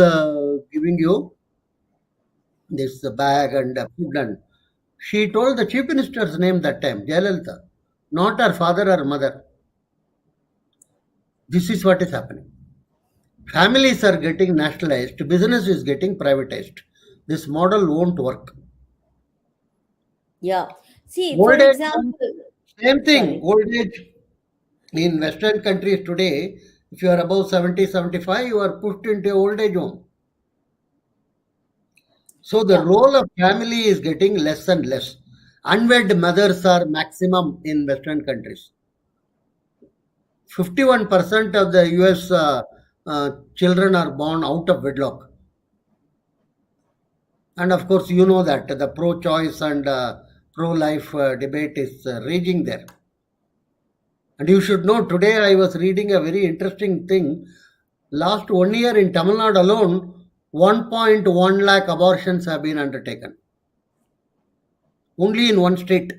giving you this bag and food?" And she told the chief minister's name that time, Jayalalitha, not her father or mother. This is what is happening. Families are getting nationalized, business is getting privatized. This model won't work. Yeah. See, for Old age home, example, same thing. sorry. Old age in Western countries today, if you are above 70, 75, you are pushed into old age home. So the Yeah. role of family is getting less and less. Unwed mothers are maximum in Western countries. 51% of the US children are born out of wedlock. And of course, you know that the pro choice and pro life debate is raging there. And you should know today I was reading a very interesting thing. Last 1 year in Tamil Nadu alone, 1.1 lakh abortions have been undertaken. Only in one state.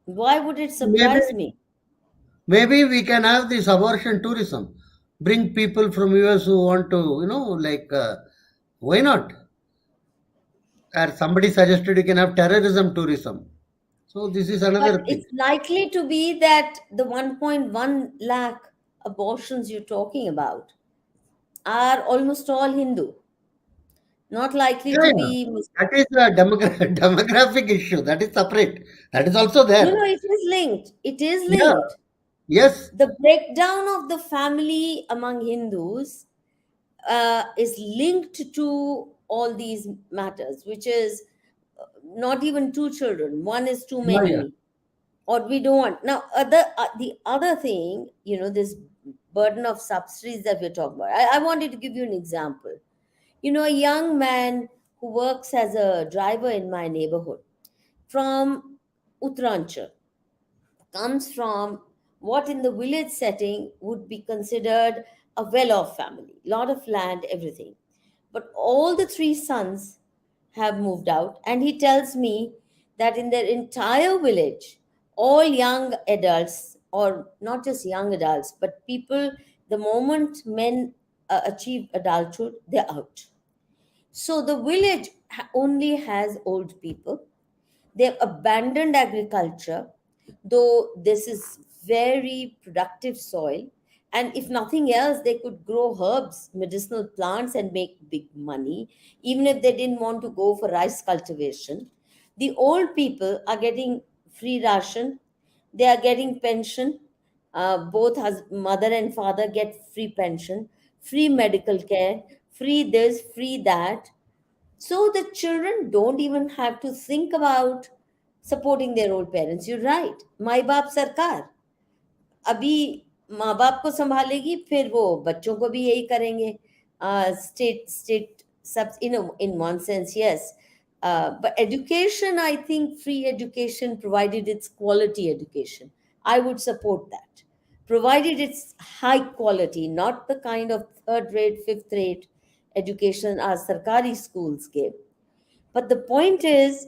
Why would it Maybe surprise me? maybe we can have this abortion tourism. Bring people from US who want to, why not? Or somebody suggested you can have terrorism tourism. So this is But another thing. it's likely to be that the 1.1 lakh abortions you're talking about are almost all Hindu, not likely Yeah, to yeah. be Muslim. That is a demographic issue. That is separate. That is also No, there. no, it is linked. It is Yeah. linked. Yes. The breakdown of the family among Hindus is linked to all these matters, which is not even two children. One is too Yeah, yeah. many, or we don't want. Now, the other thing, this burden of subsidies that we're talking about. I wanted to give you an example. A young man who works as a driver in my neighborhood from Uttaranchal comes from what in the village setting would be considered a well-off family, lot of land, everything. But all the three sons have moved out, and he tells me that in their entire village, all young adults, or not just young adults, but people, the moment men achieve adulthood, they're out. So the village only has old people. They've abandoned agriculture, though this is very productive soil. And if nothing else, they could grow herbs, medicinal plants, and make big money, even if they didn't want to go for rice cultivation. The old people are getting free ration, they are getting pension. Both mother and father get free pension, free medical care, free this, free that, so the children don't even have to think about supporting their old parents. You're right. माई बाप सरकार अभी माँ बाप को संभालेगी, फिर वो बच्चों को भी यही करेंगे. State subs in one sense, yes. But education, I think free education, provided it's quality education, I would support that. Provided it's high quality, not the kind of third rate, fifth rate education our sarkari schools give. But the point is,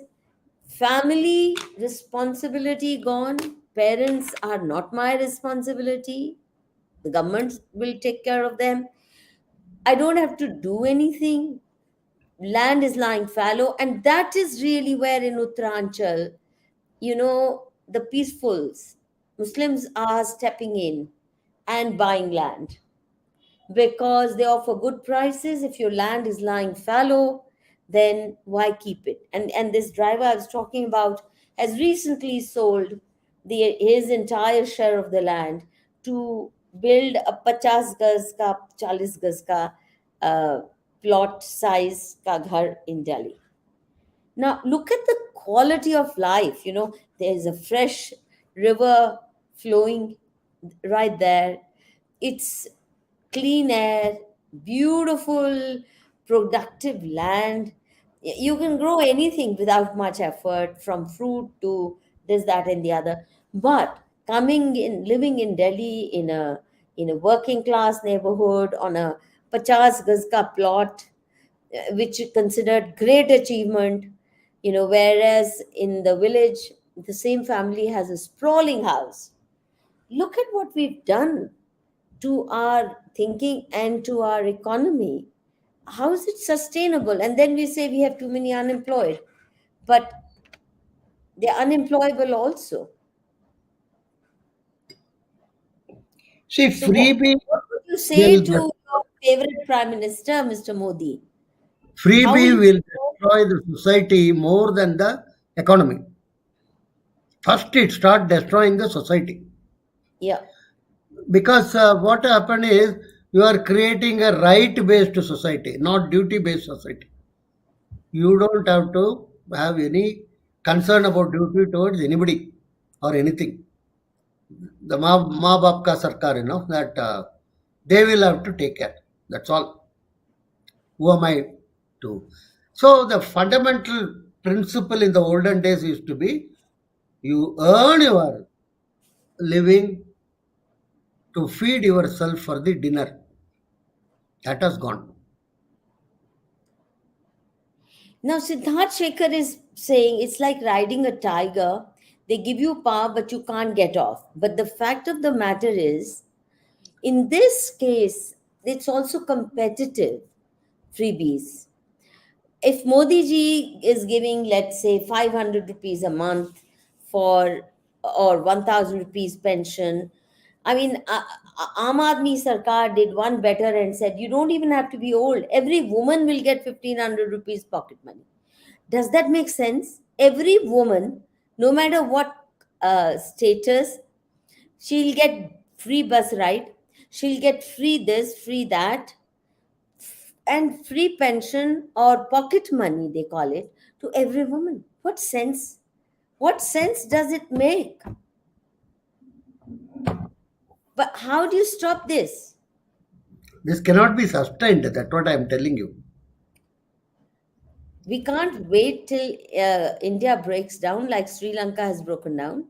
family responsibility gone. Parents are not my responsibility. The government will take care of them. I don't have to do anything. Land is lying fallow. And that is really where in Uttaranchal, the peacefuls, Muslims are stepping in and buying land because they offer good prices. If your land is lying fallow, then why keep it? And this driver I was talking about has recently sold his entire share of the land to build a 50 गज का 40 गज का plot size का घर in Delhi. Now, look at the quality of life. There's a fresh river flowing right there. It's clean air, beautiful, productive land. You can grow anything without much effort, from fruit to this, that, and the other. But living in Delhi in a working class neighborhood on a 50 gaz ka plot, which is considered great achievement, whereas in the village the same family has a sprawling house. Look at what we've done to our thinking and to our economy. How is it sustainable? And then we say we have too many unemployed, but they're unemployable also. See, So freebie what would you say will to your favorite prime minister, Mr. Modi? How will freebie you? will destroy the society more than the economy. First, it start destroying the society Yeah. because what happened is you are creating a right-based society, not duty-based society. You don't have to have any concern about duty towards anybody or anything. The maa baap ka sarkar, that they will have to take care. That's all. Who am I to? So the fundamental principle in the olden days used to be you earn your living to feed yourself for the dinner. That has gone. Now, Siddharth Shekhar is saying it's like riding a tiger. They give you power, but you can't get off. But the fact of the matter is, in this case, it's also competitive freebies. If Modi ji is giving, let's say, 500 rupees a month for or 1000 rupees pension, I mean, Aam Aadmi Sarkar did one better and said, you don't even have to be old. Every woman will get 1500 rupees pocket money. Does that make sense? Every woman, no matter what status, she'll get free bus ride, she'll get free this, free that, and free pension or pocket money, they call it, to every woman. What sense? What sense does it make? But how do you stop this? This cannot be sustained. That's what I am telling you. We can't wait till India breaks down like Sri Lanka has broken down.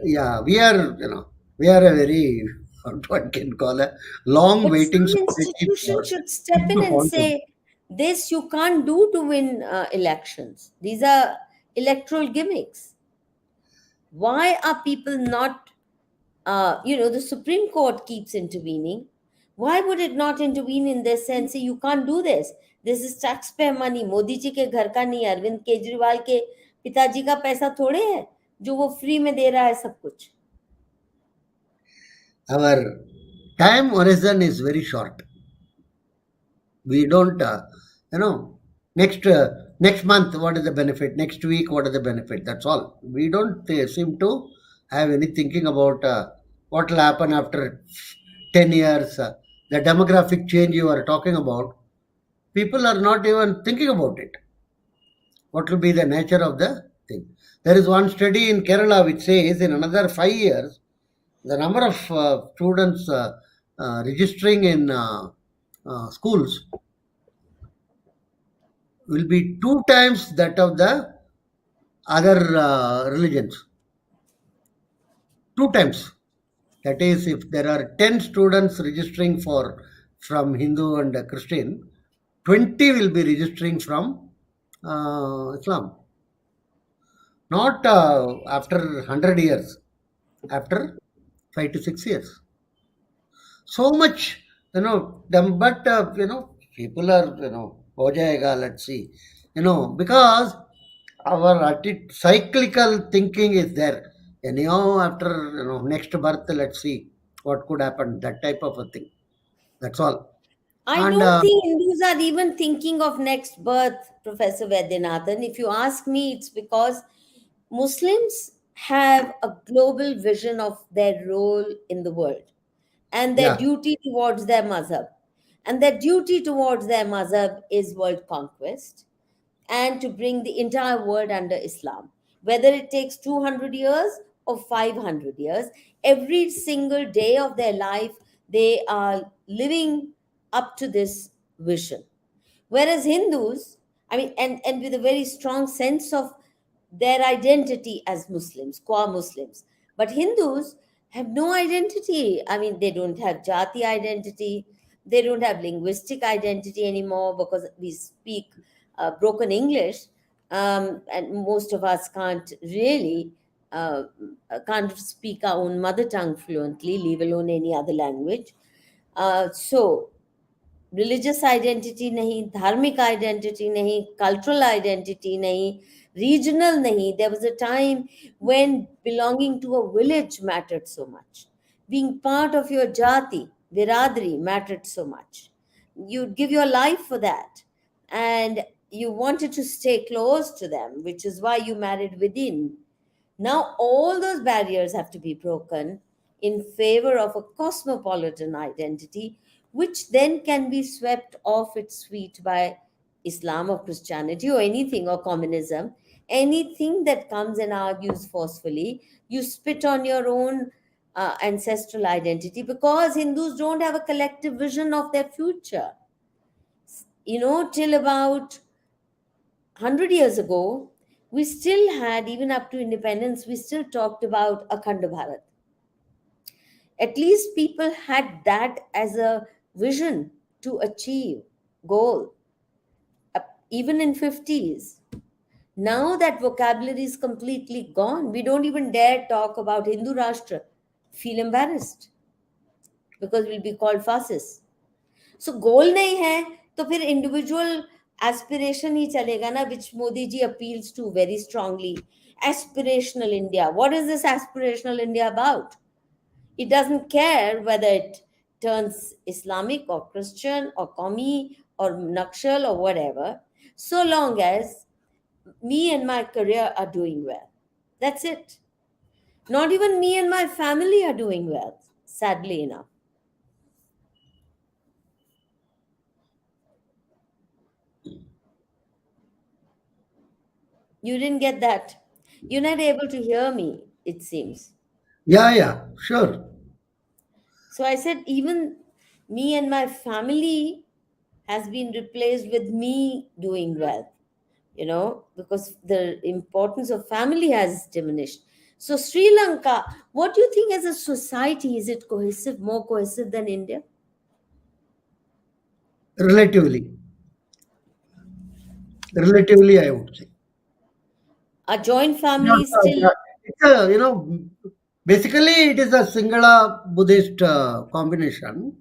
Yeah, we are a very, what one can call a long But waiting some society institution for should step things in to and fall down. say, this you can't do to win elections. These are electoral gimmicks. Why are people not, the Supreme Court keeps intervening. Why would it not intervene in this sense? Say, you can't do this. This is taxpayer money. Modi ji के घर का नहीं है, अरविंद केजरीवाल के पिताजी का पैसा थोड़े है जो वो फ्री में दे रहा है सब कुछ. Our time horizon is very short. We don't, next month what is the benefit? Next week what is the benefit? That's all. We don't seem to have any thinking about what will happen after 10 years. The demographic change you are talking about, people are not even thinking about it. What will be the nature of the thing? There is one study in Kerala which says in another 5 years, the number of students registering in schools will be 2 times that of the other religions. 2 times. That is, if there are 10 students registering from Hindu and Christian, 20 will be registering from Islam. Not after 100 years, after 5 to 6 years. So much, but people are, ho jayega, let's see, because our cyclical thinking is there. Anyhow, after, next birth, let's see what could happen, that type of a thing. That's all. I And don't think Hindus are even thinking of next birth, Professor Vaidyanathan. If you ask me, it's because Muslims have a global vision of their role in the world. and their Yeah. duty towards their mazhab. And their duty towards their mazhab is world conquest and to bring the entire world under Islam. Whether it takes 200 years or 500 years, every single day of their life, they are living up to this vision. Whereas Hindus, I mean, and with a very strong sense of their identity as Muslims, qua Muslims. But Hindus have no identity. I mean, they don't have jati identity. They don't have linguistic identity anymore because we speak broken English, and most of us uh, can't speak our own mother tongue fluently, leave alone any other language. So religious identity nahi, dharmic identity nahi, cultural identity nahi, regional nahi. There was a time when belonging to a village mattered so much, being part of your jati, biradri, mattered so much. You'd give your life for that, and you wanted to stay close to them, which is why you married within. Now, all those barriers have to be broken in favor of a cosmopolitan identity, which then can be swept off its feet by Islam or Christianity or anything, or communism. Anything that comes and argues forcefully, you spit on your own ancestral identity, because Hindus don't have a collective vision of their future. Till about 100 years ago, we still had, even up to independence, we still talked about Akhand Bharat. At least people had that as a vision to achieve, goal, even in 50s. Now that vocabulary is completely gone. We don't even dare talk about Hindu Rashtra. Feel embarrassed because we'll be called fascists. सो गोल नहीं है तो फिर individual aspiration ही चलेगा ना, which Modi ji appeals to very strongly. Aspirational India. What is this aspirational India about? It doesn't care whether it turns Islamic or Christian or Qawmi or Nakshal or whatever, so long as me and my career are doing well. That's it. Not even me and my family are doing well, sadly enough. You didn't get that. You're not able to hear me, it seems. Yeah, yeah, sure. So I said, even me and my family has been replaced with me doing well, because the importance of family has diminished. So, Sri Lanka, what do you think as a society? Is it cohesive, more cohesive than India? Relatively. Relatively, I would say. Are joint Yeah, families still? yeah. It's a, basically it is a Singhala Buddhist combination,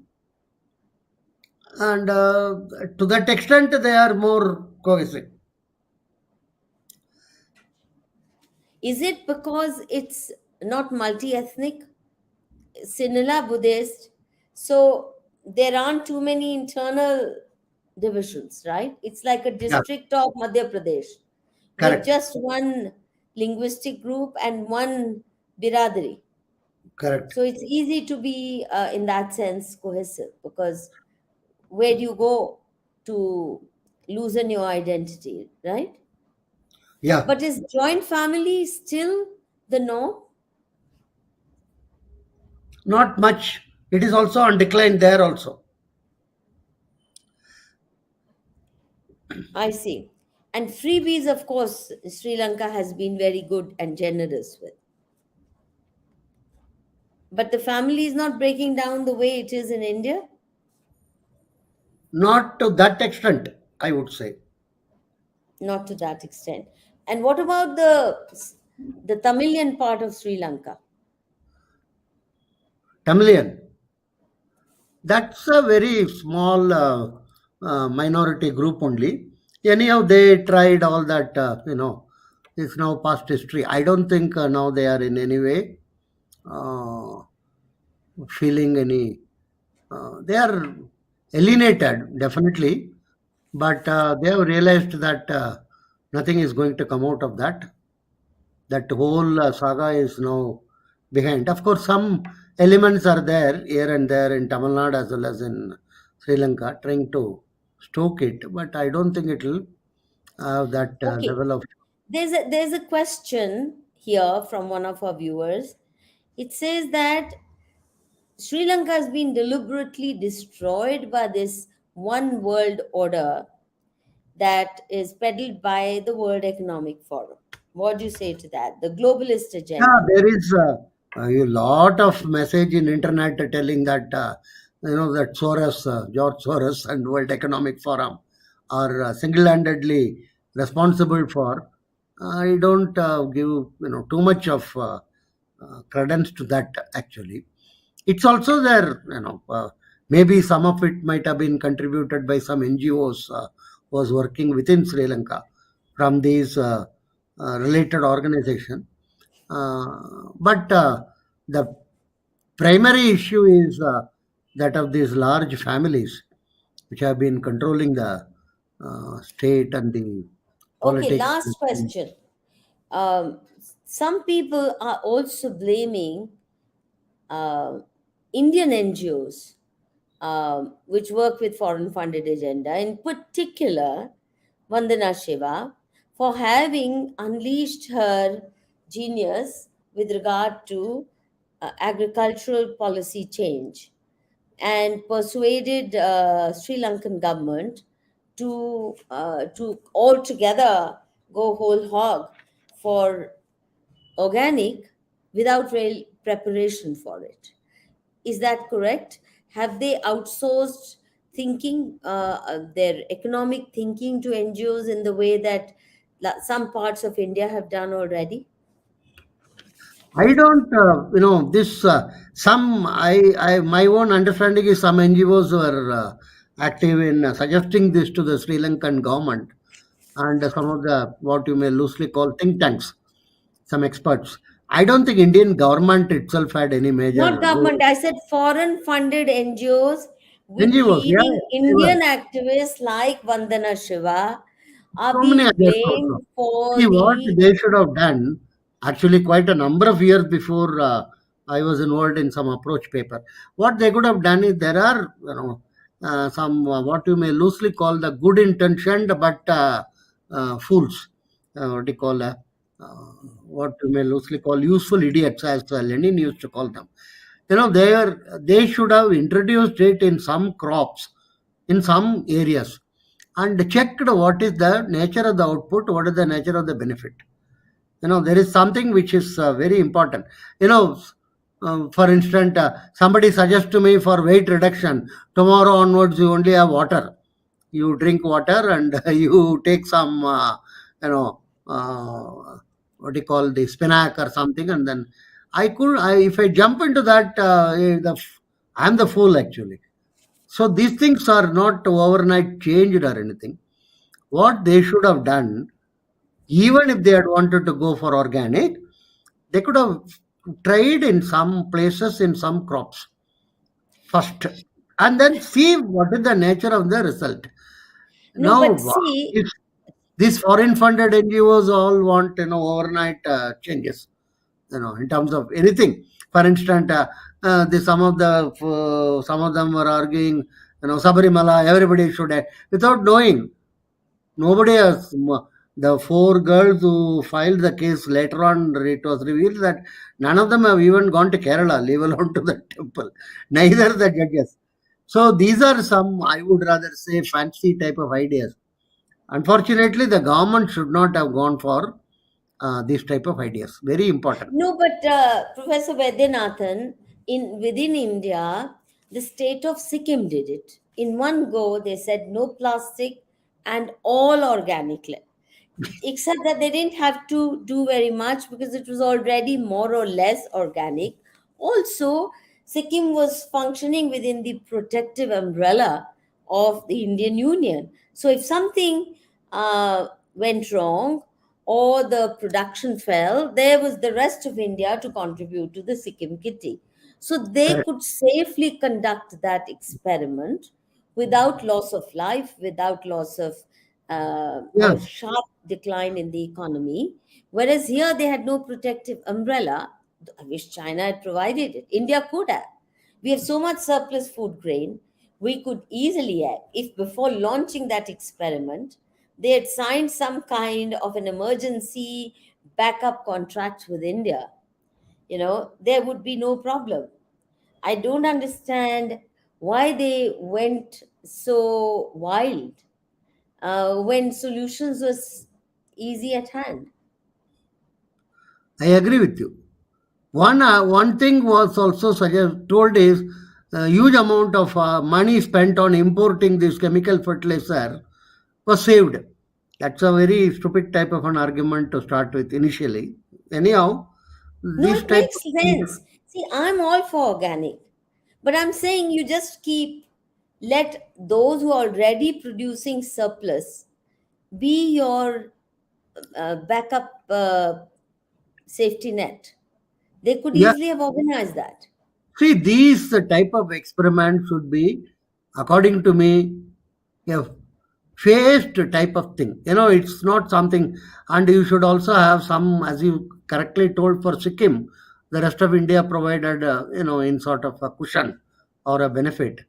and to that extent they are more cohesive. Is it because it's not multi ethnic? Sinhala Buddhist. So there aren't too many internal divisions, right? It's like a Yeah, district of Madhya Pradesh with correct, just one linguistic group and one biradari. correct. So it's easy to be, in that sense, cohesive, because where do you go to loosen your identity, right? Yeah, But is joint family still the norm? not much. It is also on decline there also. I see. And freebies, of course, Sri Lanka has been very good and generous with. But the family is not breaking down the way it is in India? Not to that extent, I would say. Not to that extent. And what about the Tamilian part of Sri Lanka? Tamilian. That's a very small minority group only. Anyhow, they tried all that, it's now past history. I don't think now they are in any way uh, feeling any, they are alienated, definitely, but they have realized that nothing is going to come out of that. That whole saga is now behind. Of course, some elements are there here and there in Tamil Nadu as well as in Sri Lanka, trying to stoke it, but I don't think it will have that Okay, level of. there's a question here from one of our viewers. It says that Sri Lanka has been deliberately destroyed by this one world order that is peddled by the World Economic Forum. What do you say to that? The globalist Yeah, agenda. there is a lot of message in internet telling that that George Soros, and World Economic Forum are single-handedly responsible for. I don't give too much of credence to that. Actually, it's also there. Maybe some of it might have been contributed by some NGOs was working within Sri Lanka from these related organizations, but the primary issue is that of these large families which have been controlling the state and the Okay, politics. last question. Um, some people are also blaming uh, Indian NGOs which work with foreign funded agenda, in particular Vandana Shiva, for having unleashed her genius with regard to agricultural policy change and persuaded Sri Lankan government to altogether go whole hog for organic without real preparation for it. Is that correct? Have they outsourced thinking, their economic thinking to NGOs in the way that some parts of India have done already? I don't, this, my own understanding is some NGOs were active in suggesting this to the Sri Lankan government and some of the, what you may loosely call think tanks, some experts. I don't think Indian government itself had any Not major role. government, I said foreign funded NGOs with NGOs, yeah, leading they were. Indian activists like Vandana Shiva are So many being others also. blamed for See, what the. they should have done, actually, quite a number of years before I was involved in some approach paper. What they could have done is there are, some what you may loosely call the good intentioned but fools. What do you call what you may loosely call useful idiots, as Lenin used to call them. They should have introduced it in some crops, in some areas, and checked what is the nature of the output, what is the nature of the benefit. There is something which is very important. you know for instance, somebody suggests to me for weight reduction, tomorrow onwards you only have water, you drink water and you take some you know what do you call, the spinach or something, and then if I jump into that, I'm the fool actually. So these things are not overnight changed or anything. What they should have done, even if they had wanted to go for organic, they could have tried in some places in some crops first, and then see what is the nature of the result. No, but Now, see, if these foreign funded NGOs all want overnight changes, in terms of anything. For instance, some of them were arguing, Sabarimala, everybody should, without knowing. Nobody has. The four girls who filed the case, later on, it was revealed that none of them have even gone to Kerala, leave alone to the temple. Neither the judges. So these are some, I would rather say, fancy type of ideas. Unfortunately, the government should not have gone for these type of ideas. Very important. no, but Professor Vaidyanathan, in within India, the state of Sikkim did it. In one go, they said no plastic and all organic. Except that they didn't have to do very much because it was already more or less organic. Also, Sikkim was functioning within the protective umbrella of the Indian Union. So, if something went wrong or the production fell, there was the rest of India to contribute to the Sikkim kitty. So, they Correct. could safely conduct that experiment without loss of life, without loss of or Yes. sharp decline in the economy. Whereas here they had no protective umbrella. I wish China had provided it. India could have. We have so much surplus food grain. We could easily have, if before launching that experiment, they had signed some kind of an emergency backup contract with India, there would be no problem. I don't understand why they went so wild when solutions was easy at hand. I agree with you. One thing was also told is a huge amount of money spent on importing this chemical fertilizer was saved. That's a very stupid type of an argument to start with initially. Anyhow, No, this it type makes of sense. See, I'm all for organic, but I'm saying you just let those who are already producing surplus be your backup safety net. They could yeah. easily have organized that. See, these type of experiments should be, according to me, a phased type of thing. It's not something, and you should also have some, as you correctly told, for Sikkim, the rest of India provided, in sort of a cushion or a benefit.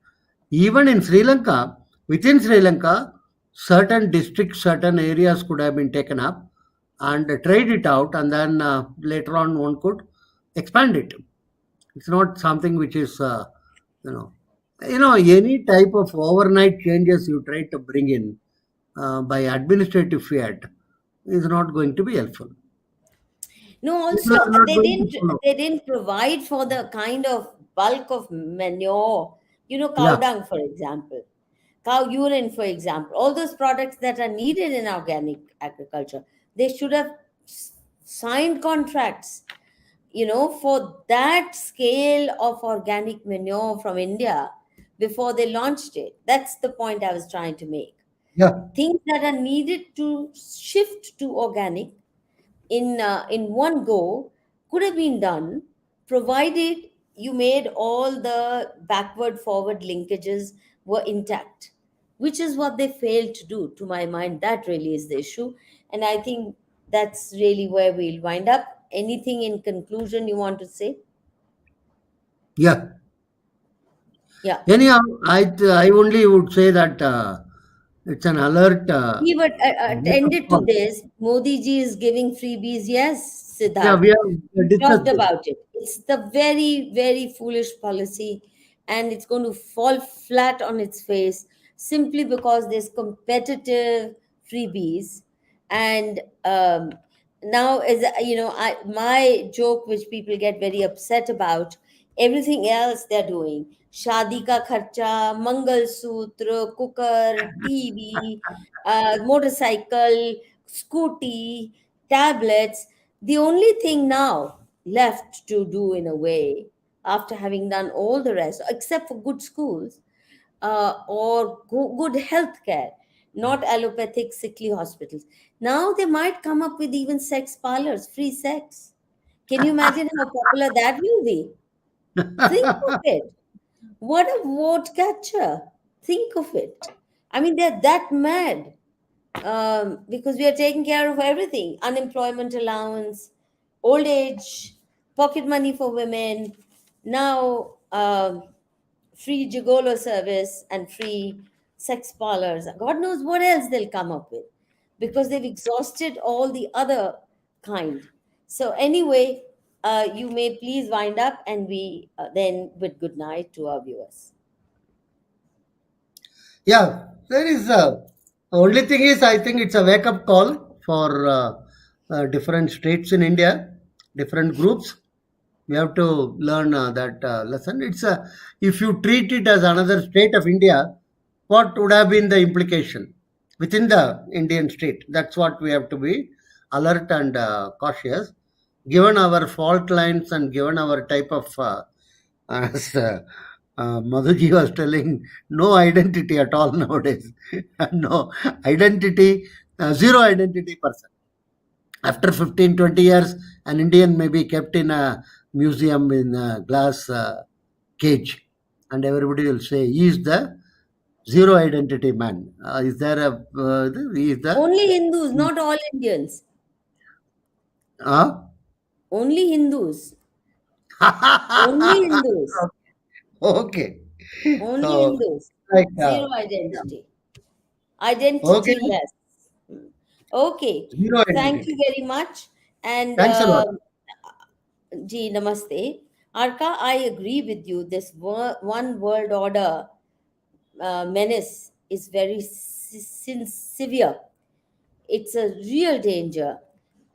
Even in Sri Lanka, within Sri Lanka, certain districts, certain areas could have been taken up and tried it out, and then later on one could expand it. It's not something which is, you know, any type of overnight changes you try to bring in by administrative fiat is not going to be helpful. No, People also are not they going to didn't follow. they didn't provide for the kind of bulk of manure, cow Yeah, dung, for example, cow urine, for example, all those products that are needed in organic agriculture. They should have signed contracts, for that scale of organic manure from India before they launched it. That's the point I was trying to make. yeah, Things that are needed to shift to organic in one go could have been done, provided you made all the backward forward linkages were intact, which is what they failed to do. To my mind, that really is the issue, and I think that's really where we'll wind up. Anything in conclusion you want to say? yeah. Yeah. Anyhow, I only would say that it's an alert We were wake-up attended to call. this. Modi ji is giving freebies. Yes, Yeah, Siddharth. we have We talked discussed this. about it. It's the very, very foolish policy, and it's going to fall flat on its face simply because there's competitive freebies. And now, as my joke, which people get very upset about, everything else they're doing. Shadi ka kharcha, Mangal Sutra, cooker, TV, motorcycle, scooty, tablets. The only thing now left to do, in a way, after having done all the rest, except for good schools or good health care, not allopathic, sickly hospitals. Now they might come up with even sex parlors, free sex. Can you imagine how popular that will be? Think of it. What a vote catcher. Think of it. I mean, they're that mad because we are taking care of everything: unemployment allowance, old age, pocket money for women, now free gigolo service and free sex parlors. God knows what else they'll come up with because they've exhausted all the other kind. So, anyway, you may please wind up and we then bid good night to our viewers. Yeah, there is only thing is I think it's a wake up call for different states in India, different groups. We have to learn that lesson. It's if you treat it as another state of India, what would have been the implication within the Indian state? That's what we have to be alert and cautious. Given our fault lines and given our type of, as Madhuji was telling, no identity at all nowadays. No identity, zero identity person. After 15, 20 years, an Indian may be kept in a museum in a glass cage, and everybody will say, he is the zero identity man. Is there a, he is the, Only Hindus, not all Indians. uh, Only Hindus. Only Hindus. Okay. Only So, Hindus. like, Zero yeah. identity. Okay. Identity less. Hmm. Okay. Zero Thank you identity. very much. And Thanks a lot. Ji, namaste. Arka, I agree with you. This one world order menace is very severe. It's a real danger.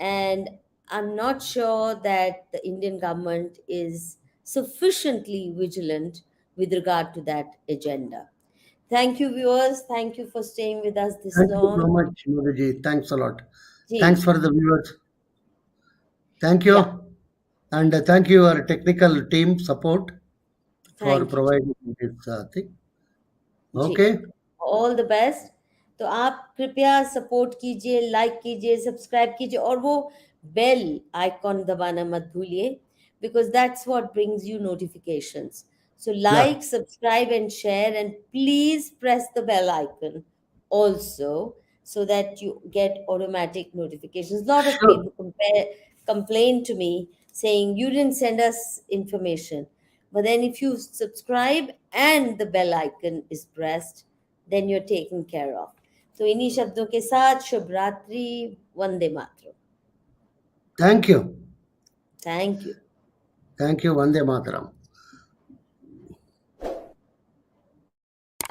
And I'm not sure that the Indian government is sufficiently vigilant with regard to that agenda. Thank you, viewers. Thank you for staying with us this Thank you so long. much, Madhuji. Thanks a lot. Thanks Ji, for the viewers. Thank you. yeah, And thank you, our technical team support for thank you, Ji. providing this thing. जी Okay. All the best तो आप कृपया support कीजिए like कीजिए subscribe कीजिए और वो bell icon दबाना मत भूलिए because that's what brings you notifications so Yeah. like subscribe and share and please press the bell icon also so that you get automatic notifications. A lot of Sure. people complain to me saying you didn't send us information. But then if you subscribe and the bell icon is pressed, then you're taken care of. तो इन्हीं शब्दों के साथ शुभ रात्रि Vande Mataram. Thank you. Thank you. Thank you. Vande Mataram.